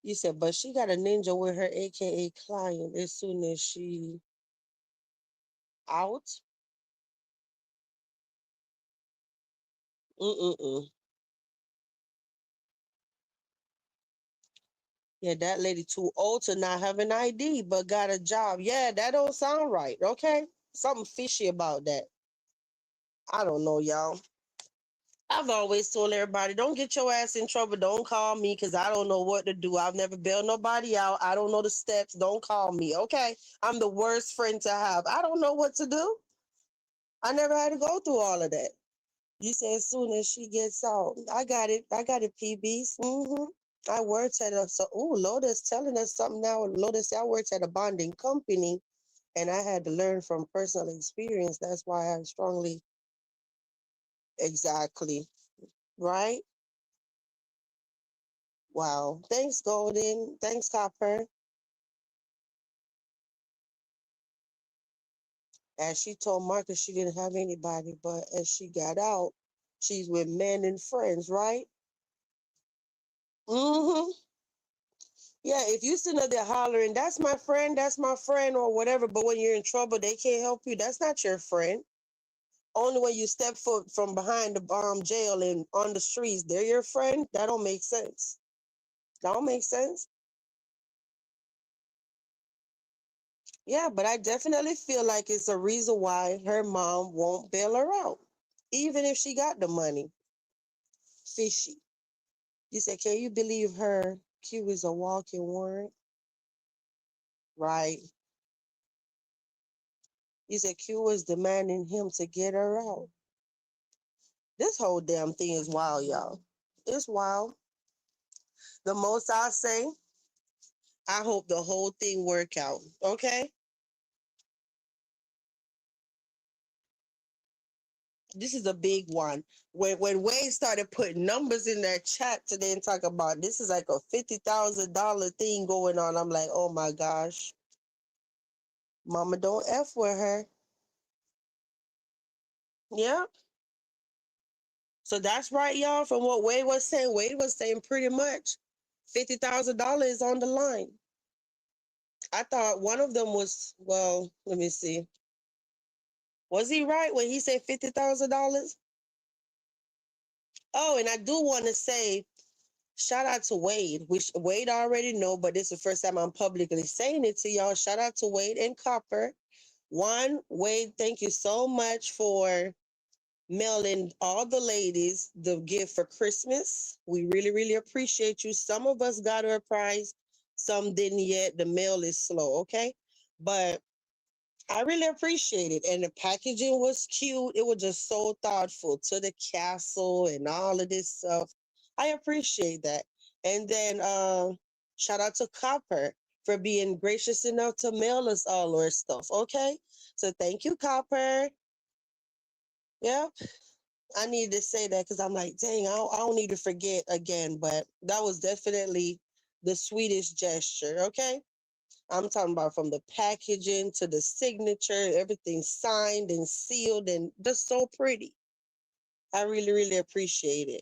You said, but she got a ninja with her AKA client as soon as she out. Mm-mm-mm. Yeah, that lady too old to not have an ID, but got a job. Yeah, that don't sound right. Okay, something fishy about that. I don't know, y'all. I've always told everybody, don't get your ass in trouble. Don't call me because I don't know what to do. I've never bailed nobody out. I don't know the steps. Don't call me. Okay. I'm the worst friend to have. I don't know what to do. I never had to go through all of that. You say as soon as she gets out, I got it. I got it, PBs. I worked at a, so, ooh, Lotus telling us something now. Lotus, I worked at a bonding company and I had to learn from personal experience. That's why I strongly, exactly, right? Wow. Thanks, Golden. Thanks, Copper. As she told Marcus she didn't have anybody, but as she got out, she's with men and friends, right? Mm-hmm. Yeah, if you sitting up there hollering, that's my friend, or whatever, but when you're in trouble, they can't help you. That's not your friend. Only when you step foot from behind the jail and on the streets, they're your friend. That don't make sense. That don't make sense. Yeah, but I definitely feel like it's a reason why her mom won't bail her out, even if she got the money. Fishy. You said, can you believe her? Q is a walking warrant, right? You said Q was demanding him to get her out. This whole damn thing is wild, y'all. It's wild. The most I say, I hope the whole thing work out. Okay. This is a big one. When Wade started putting numbers in that chat today and talk about this is like a $50,000 thing going on, I'm like, oh my gosh, Mama, don't f with her. Yeah. So that's right, y'all. From what Wade was saying pretty much $50,000 on the line. I thought one of them was, well, let me see. Was he right when he said $50,000? Oh, and I do want to say shout out to Wade, which Wade already know, but this is the first time I'm publicly saying it to y'all. Shout out to Wade and Copper. One, Wade, thank you so much for mailing all the ladies the gift for Christmas. We really, really appreciate you. Some of us got our prize, some didn't yet. The mail is slow, okay? But I really appreciate it. And the packaging was cute. It was just so thoughtful to the castle and all of this stuff. I appreciate that. And then shout out to Copper for being gracious enough to mail us all our stuff. Okay. So thank you, Copper. Yep. I needed to say that because I'm like, dang, I don't need to forget again. But that was definitely the sweetest gesture. Okay. I'm talking about from the packaging to the signature, everything signed and sealed and just so pretty. I really, really appreciate it.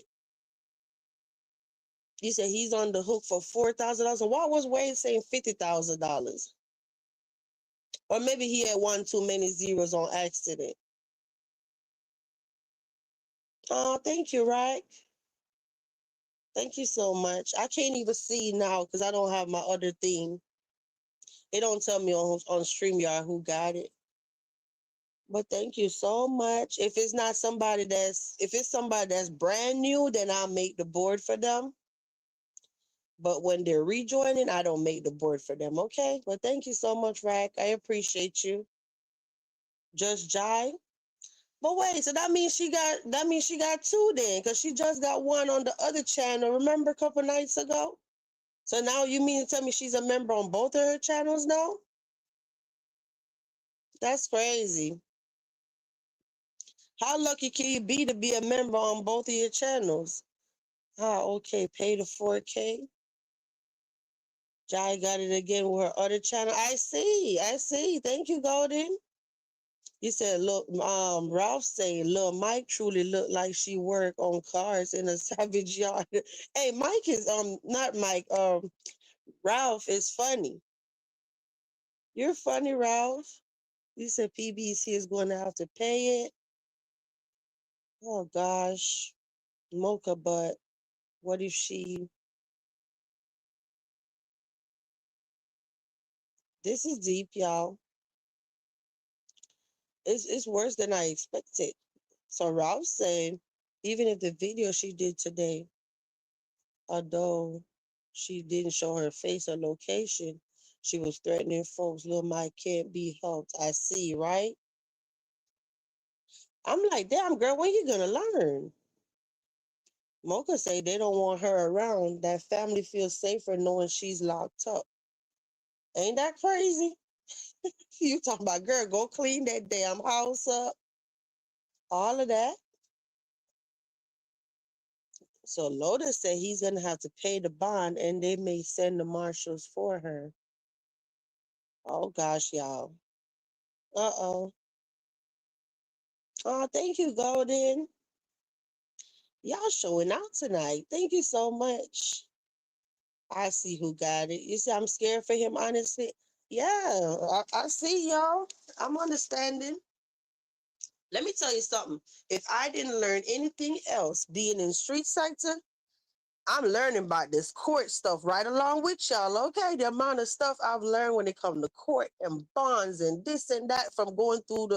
You said he's on the hook for $4,000. Why was Wade saying $50,000? Or maybe he had one too many zeros on accident. Oh, thank you, right? Thank you so much. I can't even see now because I don't have my other thing. It don't tell me on StreamYard who got it. But thank you so much. If it's somebody that's brand new, then I'll make the board for them. But when they're rejoining, I don't make the board for them. Okay. Well, thank you so much, Rack. I appreciate you. Just Jai. But wait, so that means she got two then, because she just got one on the other channel. Remember a couple nights ago? So now you mean to tell me she's a member on both of her channels now? That's crazy. How lucky can you be to be a member on both of your channels? Ah, okay, pay the 4K. Jai got it again with her other channel. I see. Thank you, Golden. You said, look, Ralph say, little Mike truly looked like she worked on cars in a savage yard. Hey, Mike is not Mike, Ralph is funny. You're funny, Ralph. You said PBC is going to have to pay it. Oh gosh. Mocha butt. What if she this is deep, y'all. It's worse than I expected. So Ralph said, even if the video she did today, although she didn't show her face or location, she was threatening folks. Little Mike can't be helped. I see, right? I'm like, damn, girl, when you gonna learn? Mocha say they don't want her around. That family feels safer knowing she's locked up. Ain't that crazy? You talking about, girl, go clean that damn house up. All of that. So Lotus said he's gonna have to pay the bond and they may send the marshals for her. Oh gosh, y'all. Uh-oh. Oh, thank you, Golden. Y'all showing out tonight. Thank you so much. I see who got it. You see, I'm scared for him, honestly. Yeah, I see y'all. I'm understanding. Let me tell you something. If I didn't learn anything else being in street sector, I'm learning about this court stuff right along with y'all, okay? The amount of stuff I've learned when it comes to court and bonds and this and that from going through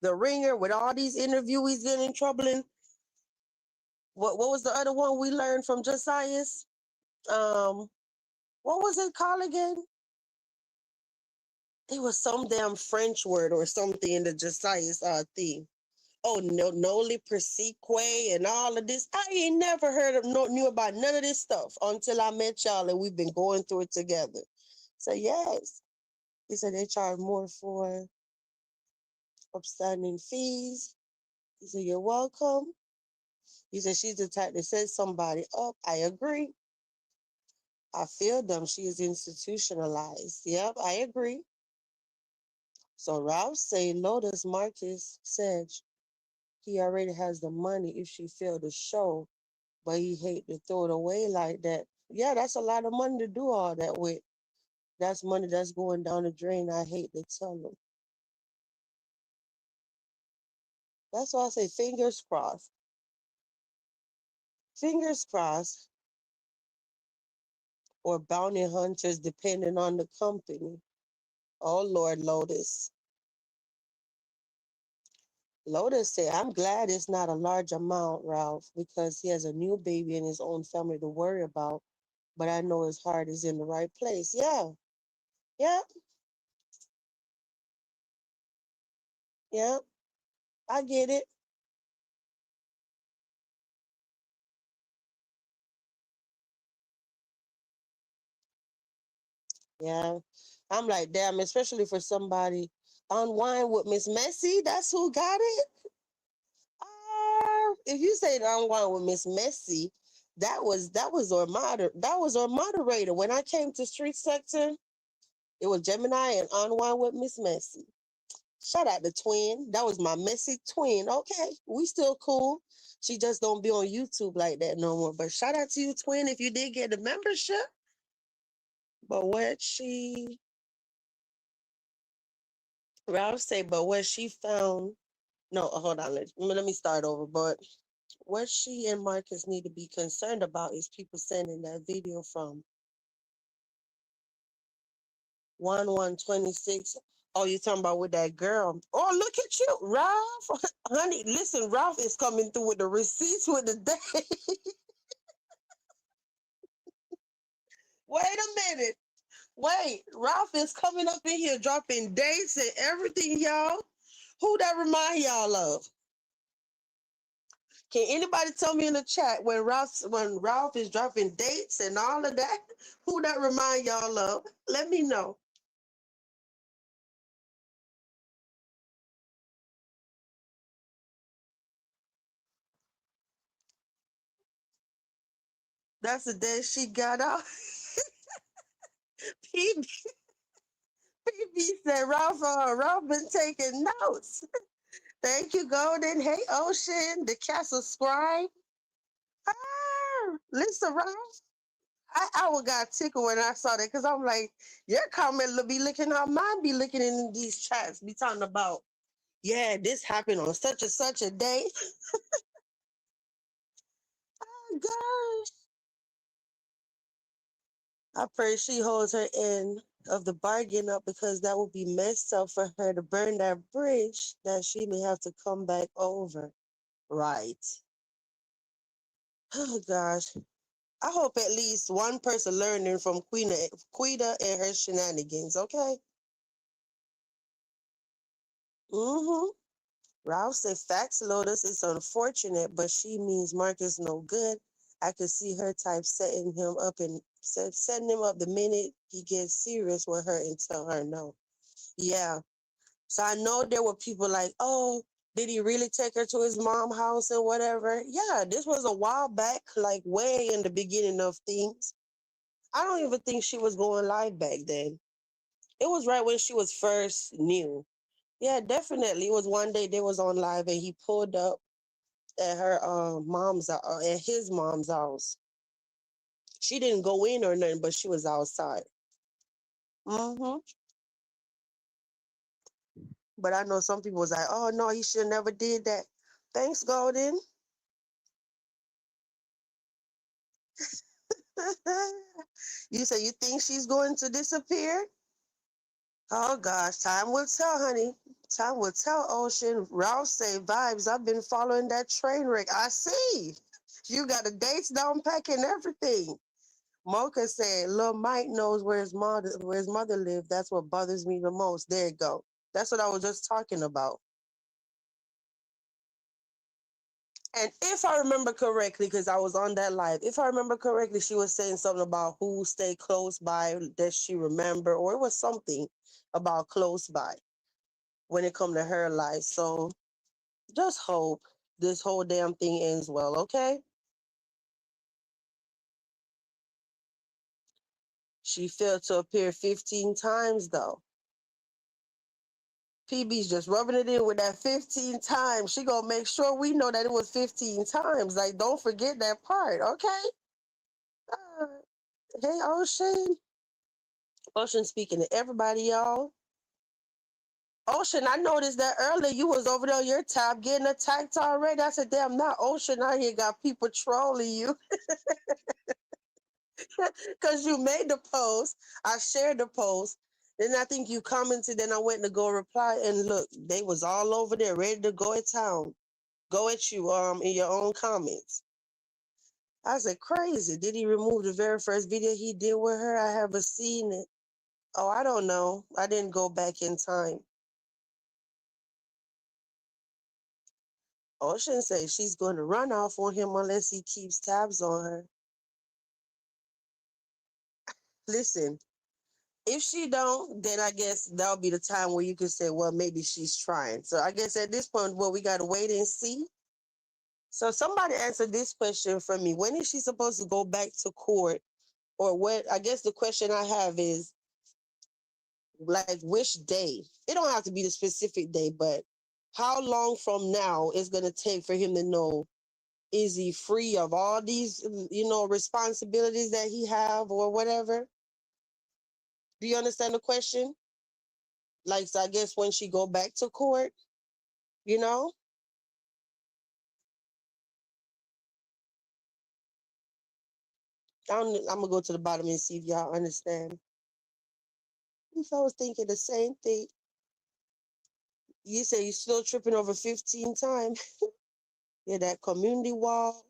the ringer with all these interviewees getting in trouble. And what was the other one we learned from Josiah's? Um, what was it called again? It was some damn French word or something in the Josiah's thing. Oh, no, Noli Perseque and all of this. I ain't never heard of, knew about none of this stuff until I met y'all and we've been going through it together. So yes. He said they charge more for upstanding fees. He said, you're welcome. He said she's the type that sets somebody up. I agree. I feel them. She is institutionalized. Yep, I agree. So Ralph say Lotus Marcus said he already has the money if she failed to show, but he hate to throw it away like that. Yeah, that's a lot of money to do all that with. That's money that's going down the drain. I hate to tell him. That's why I say fingers crossed. Fingers crossed, or bounty hunters, depending on the company. Oh Lord, Lotus. Lotus said, I'm glad it's not a large amount, Ralph, because he has a new baby and his own family to worry about. But I know his heart is in the right place. Yeah, yeah, yeah. I get it. Yeah. I'm like, damn, especially for somebody unwind with Miss Messy. That's who got it. If you say unwind with Miss Messy, that was our moderator. When I came to Street Sector, it was Gemini and unwind with Miss Messy. Shout out to Twin. That was my messy twin. Okay, we still cool. She just don't be on YouTube like that no more. But shout out to you, Twin, if you did get the membership. But what she Ralph say, but what she found, no, hold on, let me start over. But what she and Marcus need to be concerned about is people sending that video from 1126. Oh, you talking about with that girl? Oh, look at you, Ralph. Honey, listen, Ralph is coming through with the receipts with the day. Wait a minute. Wait, Ralph is coming up in here dropping dates and everything, y'all. Who that remind y'all of? Can anybody tell me in the chat when Ralph is dropping dates and all of that? Who that remind y'all of? Let me know. That's the day she got out. PB, said Ralph been taking notes. Thank you, Golden. Hey, Ocean, the Castle Scribe. Listen, Ralph. I got tickled when I saw that because I'm like, your comment will be looking how mine be looking in these chats, be talking about, yeah, this happened on such and such a day. Oh, gosh. I pray she holds her end of the bargain up because that would be messed up for her to burn that bridge that she may have to come back over. Right. Oh, gosh. I hope at least one person learning from Queeta and her shenanigans, okay? Mm-hmm. Ralph said, facts, Lotus. It's unfortunate, but she means Marcus no good. I could see her type setting him up and setting him up the minute he gets serious with her and tell her no. Yeah. So I know there were people like, oh, did he really take her to his mom's house and whatever? Yeah, this was a while back, like way in the beginning of things. I don't even think she was going live back then. It was right when she was first new. Yeah, definitely. It was one day they was on live and he pulled up at her at his mom's house. She didn't go in or nothing, but she was outside. Hmm. But I know some people was like, "Oh no, he should never did that." Thanks, Golden. You say you think she's going to disappear? Oh gosh, time will tell, honey. Time will tell. Ocean Ralph say vibes. I've been following that train wreck. I see. You got the dates down pack and everything. Mocha said, "Lil Mike knows where his mother lived. That's what bothers me the most." There you go. That's what I was just talking about. And if I remember correctly, because I was on that live, if I remember correctly, she was saying something about who stayed close by that she remember, or it was something about close by when it come to her life. So just hope this whole damn thing ends well, okay? She failed to appear 15 times though. PB's just rubbing it in with that 15 times. She gonna make sure we know that it was 15 times. Like, don't forget that part, okay? Uh, hey, Ocean. Ocean speaking to everybody, y'all. Ocean, I noticed that earlier you was over there on your tab getting attacked already. I said, damn, not Ocean out here got people trolling you. Because you made the post. I shared the post. Then I think you commented, then I went to go reply, and look, they was all over there ready to go at town. Go at you in your own comments. I said, crazy. Did he remove the very first video he did with her? I haven't seen it. Oh, I don't know. I didn't go back in time. Ocean says she's going to run off on him unless he keeps tabs on her. Listen, if she don't, then I guess that'll be the time where you could say, well, maybe she's trying. So I guess at this point, well, we got to wait and see. So somebody answered this question for me. When is she supposed to go back to court? Or what? I guess the question I have is, like, which day? It don't have to be the specific day, but how long from now is going to take for him to know, is he free of all these, responsibilities that he have or whatever? Do you understand the question? Like, so I guess when she go back to court, you know, I'm gonna go to the bottom and see if y'all understand. If I was thinking the same thing, you say you're still tripping over 15 times. Yeah, that community wall.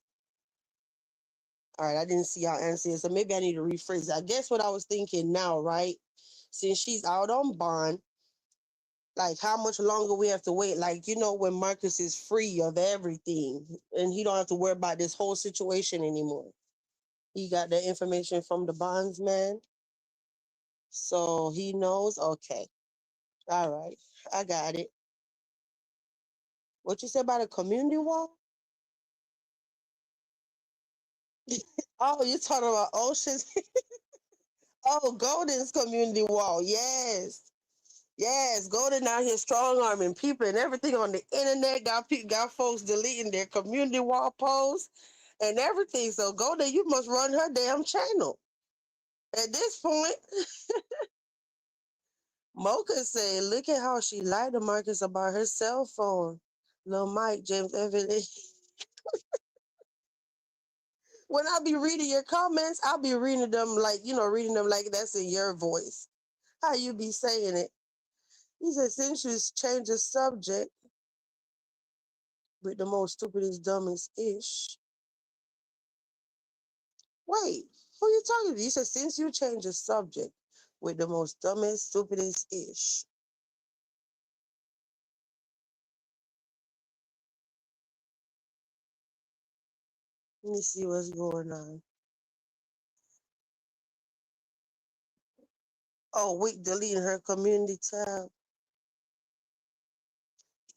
All right, I didn't see y'all answer it, so maybe I need to rephrase it. I guess what I was thinking now, right? Since she's out on bond, like how much longer we have to wait? Like, when Marcus is free of everything and he don't have to worry about this whole situation anymore. He got the information from the bondsman. So he knows. Okay. All right. I got it. What you said about a community wall? Oh, you're talking about Ocean's. Oh, Golden's community wall. Yes. Yes, Golden out here strong arming people and everything on the internet. Got folks deleting their community wall posts and everything. So Golden, you must run her damn channel. At this point, Mocha said, look at how she lied to Marcus about her cell phone. Lil Mike, James Evan. When I be reading your comments, I'll be reading them like, reading them like that's in your voice. How you be saying it? He said, since you change the subject with the most stupidest, dumbest ish. Wait, who you talking to? You said, since you change the subject with the most dumbest, stupidest ish. Let me see what's going on. Oh, Wick deleting her community tab.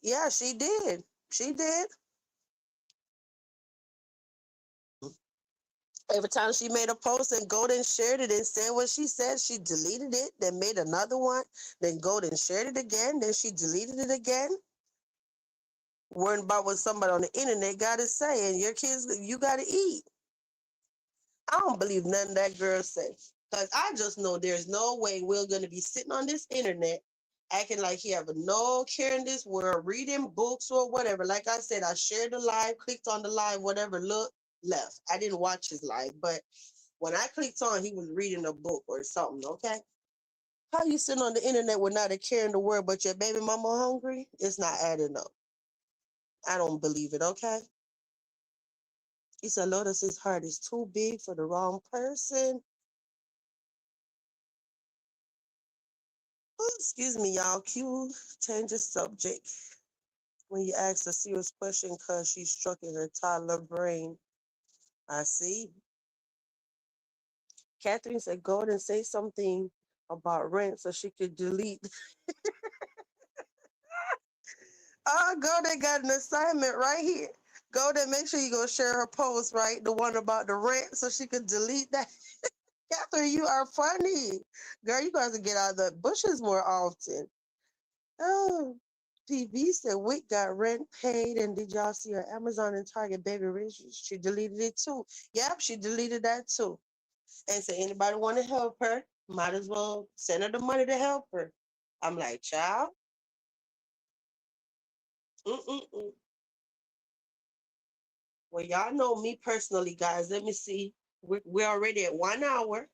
Yeah, she did. She did. Every time she made a post and Golden shared it and said what she said, she deleted it, then made another one, then Golden shared it again, then she deleted it again. Worrying about what somebody on the internet got to say, and your kids, you got to eat. I don't believe nothing that girl says. Because I just know there's no way we're going to be sitting on this internet acting like he have no care in this world, reading books or whatever. Like I said, I shared the live, clicked on the live, whatever, look, left. I didn't watch his live, but when I clicked on, he was reading a book or something, okay? How you sitting on the internet with not a care in the world, but your baby mama hungry? It's not adding up. I don't believe it, okay? He said, Lotus's heart is too big for the wrong person. Oh, excuse me, y'all. Q, change the subject. When you asked her, she was pushing because she's stroking her toddler brain. I see. Catherine said, go and say something about rent so she could delete. Oh, go there, got an assignment right here. Go there, make sure you go share her post, right? The one about the rent so she could delete that. Catherine, you are funny. Girl, you got to get out of the bushes more often. Oh, PB said Wick got rent paid, and did y'all see her Amazon and Target baby rich? She deleted it too. Yep, she deleted that too. And said anybody want to help her, might as well send her the money to help her. I'm like, child, mm-mm-mm. Well, y'all know me personally, guys. Let me see. We're already at 1 hour.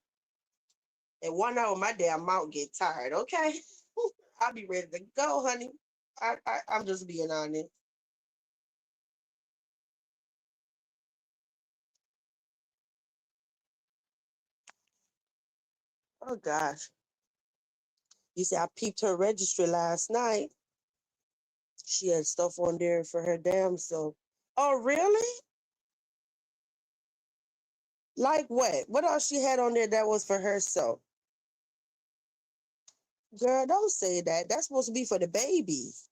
At 1 hour, my damn mouth get tired. Okay, I'll be ready to go, honey. I'm just being honest. Oh gosh, you see, I peeped her registry last night. She had stuff on there for her damn self. Oh really? Like what? What else she had on there that was for herself? Girl, don't say that. That's supposed to be for the babies.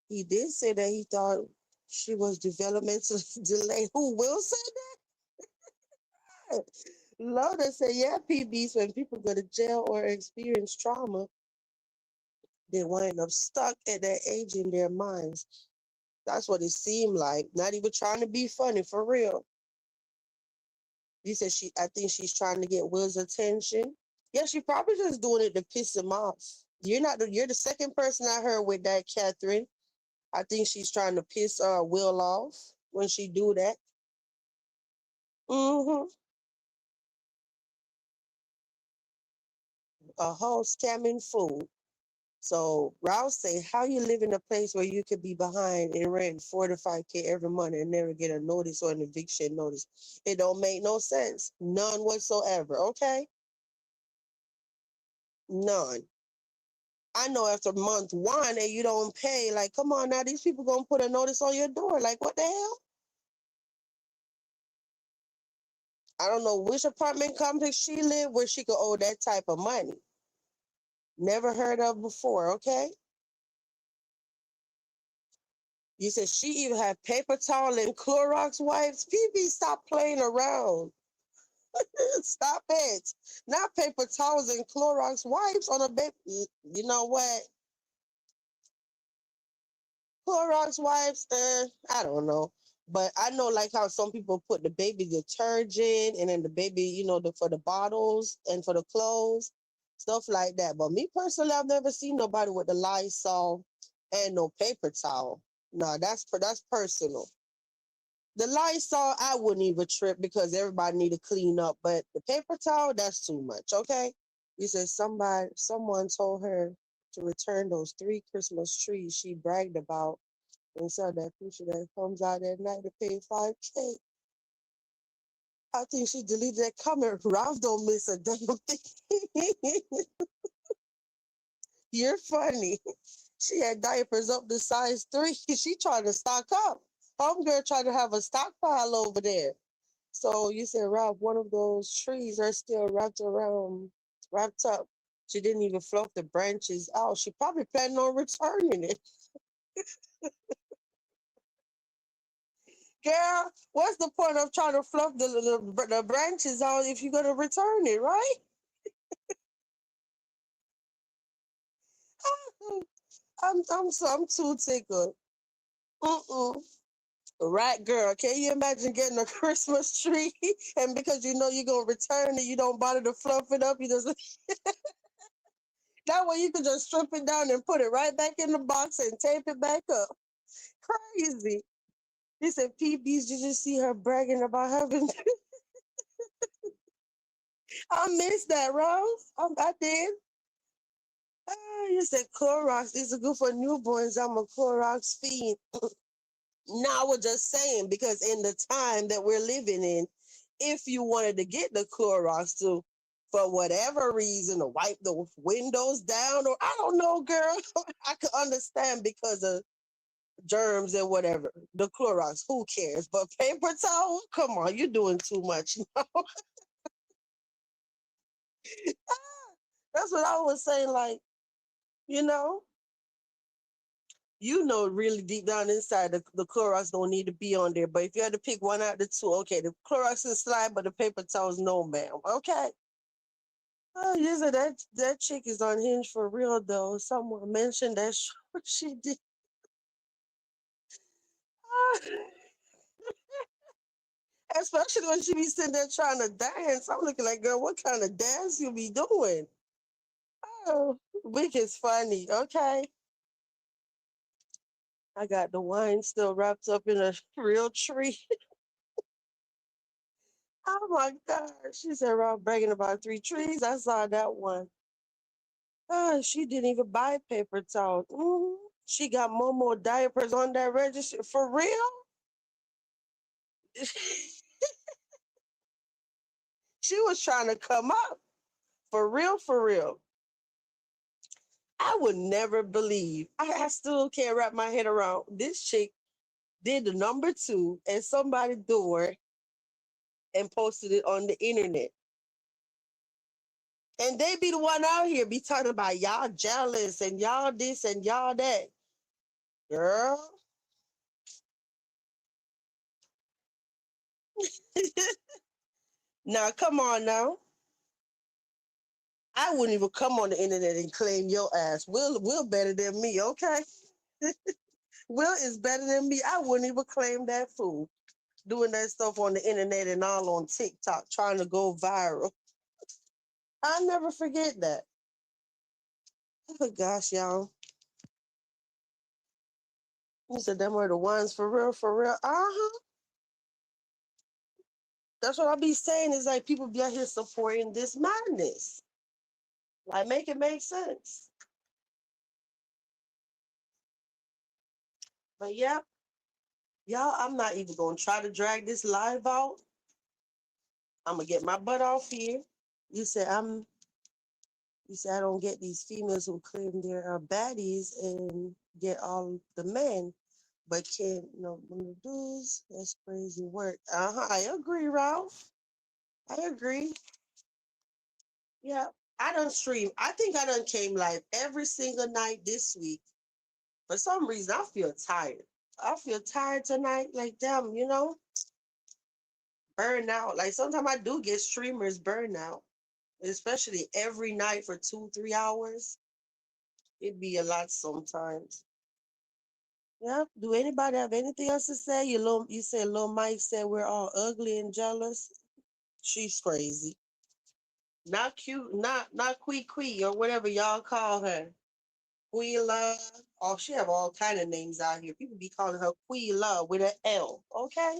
He did say that he thought she was developmental delay. Who will say that? Loda said, yeah, PBs, when people go to jail or experience trauma, they wind up stuck at that age in their minds. That's what it seemed like. Not even trying to be funny, for real. You said I think she's trying to get Will's attention. Yeah, she probably just doing it to piss him off. You're the second person I heard with that, Catherine. I think she's trying to piss Will off when she do that. Mm-hmm. A whole scamming fool. So Rouse say, how you live in a place where you could be behind in rent 4 to 5K every month and never get a notice or an eviction notice? It don't make no sense. None whatsoever. Okay? None. I know after month one and you don't pay, like, come on now, these people gonna put a notice on your door. Like, what the hell? I don't know which apartment complex she lived where she could owe that type of money. Never heard of before, okay? You said she even had paper towel and Clorox wipes. PB, stop playing around. Stop it. Not paper towels and Clorox wipes on a baby. You know what? Clorox wipes, I don't know. But I know like how some people put the baby detergent and then the baby, for the bottles and for the clothes, stuff like that. But me personally, I've never seen nobody with the Lysol and no paper towel. No, that's personal. The Lysol, I wouldn't even trip because everybody need to clean up. But the paper towel, that's too much. Okay. You said someone told her to return those 3 Christmas trees she bragged about and sell that picture that comes out at night to pay 5K. I think she deleted that comment. Ralph don't miss a damn thing. You're funny. She had diapers up to size 3. She trying to stock up. Homegirl trying to have a stockpile over there. So you said, Ralph, one of those trees are still wrapped up. She didn't even fluff the branches out. She probably planning on returning it. Girl, what's the point of trying to fluff the branches out if you're gonna return it, right? I'm too tickled. Mm-mm. Right, girl. Can you imagine getting a Christmas tree and because you know you're gonna return it, you don't bother to fluff it up. You just that way you can just strip it down and put it right back in the box and tape it back up. Crazy. He said, PBs, did you see her bragging about having? I missed that, Rose. I did. You said Clorox is good for newborns. I'm a Clorox fiend. No, I was just saying because in the time that we're living in, if you wanted to get the Clorox to, for whatever reason, to wipe the windows down, or I don't know, girl, I could understand because of germs and whatever. The Clorox, who cares? But paper towel, come on, you're doing too much. That's what I was saying. Like, you know, really deep down inside, the Clorox don't need to be on there. But if you had to pick one out of the two, okay, the Clorox is slide, but the paper towels, no, ma'am. Okay. Oh, yes, that chick is unhinged for real though. Someone mentioned that she did. Especially when she be sitting there trying to dance. I'm looking like, girl, what kind of dance you be doing? Oh, Wick is funny. Okay. I got the wine still wrapped up in a real tree. Oh my God. She said around bragging about 3 trees. I saw that one. Oh, she didn't even buy paper towels. She got more diapers on that register. For real? She was trying to come up. For real, for real. I would never believe. I still can't wrap my head around this chick did the number two and somebody door and posted it on the internet. And they be the one out here be talking about y'all jealous and y'all this and y'all that. Girl. Now come on now. I wouldn't even come on the internet and claim your ass. Will better than me, okay? Will is better than me. I wouldn't even claim that fool. Doing that stuff on the internet and all on TikTok, trying to go viral. I'll never forget that. Oh gosh, y'all. You said them were the ones for real, for real. Uh-huh. That's what I be saying is like people be out here supporting this madness. Like make it make sense. But yeah, y'all, I'm not even gonna try to drag this live out. I'm gonna get my butt off here. You said I don't get these females who claim they're baddies and get all the men, but can't when the dudes. That's crazy work. I agree, Ralph. I agree. Yeah, I done stream. I think I done came live every single night this week. For some reason, I feel tired. I feel tired tonight. Like, damn, burn out. Like, sometimes I do get streamers burnout, especially every night for 2, 3 hours. It'd be a lot sometimes. Yeah. Do anybody have anything else to say? You said little Mike said we're all ugly and jealous. She's crazy. Not cute, not Quee or whatever y'all call her. Queela. Oh, she have all kind of names out here. People be calling her Queela with an L. Okay.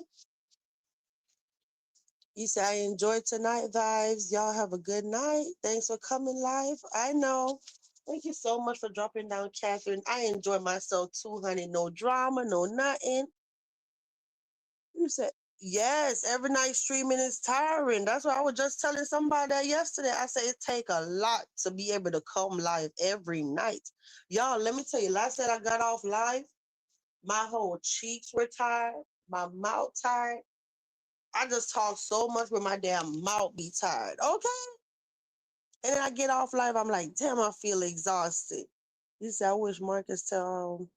You say I enjoyed tonight vibes. Y'all have a good night. Thanks for coming live. I know. Thank you so much for dropping down, Catherine. I enjoy myself too, honey. No drama, no nothing. You said, yes, every night streaming is tiring. That's what I was just telling somebody that yesterday. I said it take a lot to be able to come live every night. Y'all, let me tell you, last night I got off live, my whole cheeks were tired, my mouth tired. I just talk so much with my damn mouth be tired. Okay. And then I get off live, I'm like, damn, I feel exhausted. You said I wish Marcus tell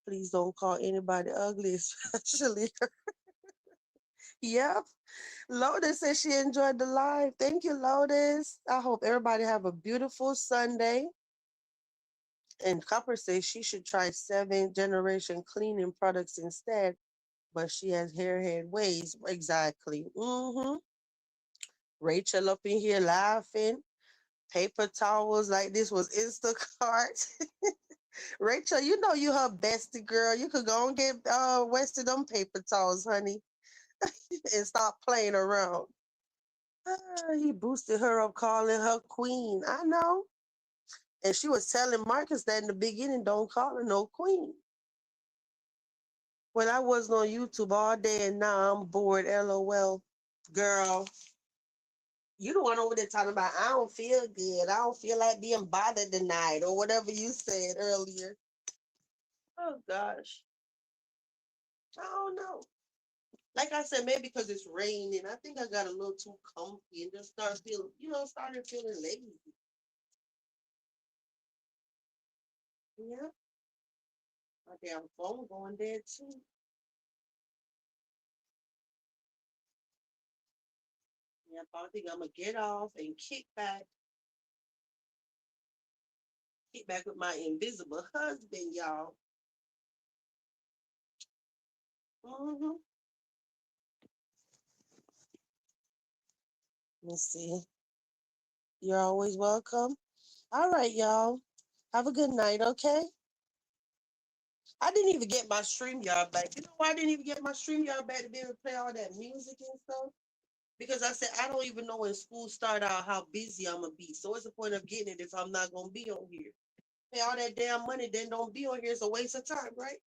please don't call anybody ugly, especially her. Yep. Lotus said she enjoyed the live. Thank you, Lotus. I hope everybody have a beautiful Sunday. And Copper says she should try 7th generation cleaning products instead, but she has hairhead ways. Exactly. Rachel up in here laughing. Paper towels like this was Instacart. Rachel, you know you her bestie girl. You could go and get Wested them paper towels, honey, and stop playing around. He boosted her up, calling her queen. I know. And she was telling Marcus that in the beginning, don't call her no queen. When I wasn't on YouTube all day and now I'm bored, LOL. Girl, you the one over there talking about, I don't feel good. I don't feel like being bothered tonight or whatever you said earlier. Oh gosh. I don't know. Like I said, maybe because it's raining. I think I got a little too comfy and just started feeling, started feeling lazy. Yeah. My damn phone going dead too. Yeah, I think I'm gonna get off and kick back with my invisible husband, y'all. Mm-hmm. Let's see. You're always welcome. All right, y'all. Have a good night, okay? I didn't even get my StreamYard back. You know why I didn't even get my StreamYard back to be able to play all that music and stuff? Because I said I don't even know when school start out how busy I'm gonna be. So what's the point of getting it if I'm not gonna be on here? Pay all that damn money, then don't be on here. It's a waste of time, right?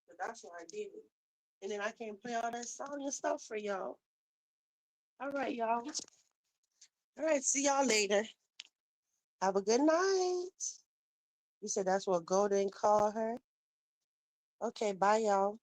But that's why I did it. And then I can't play all that song and stuff for y'all. All right, y'all. All right, see y'all later. Have a good night. You said that's what Golden called her. Okay, bye, y'all.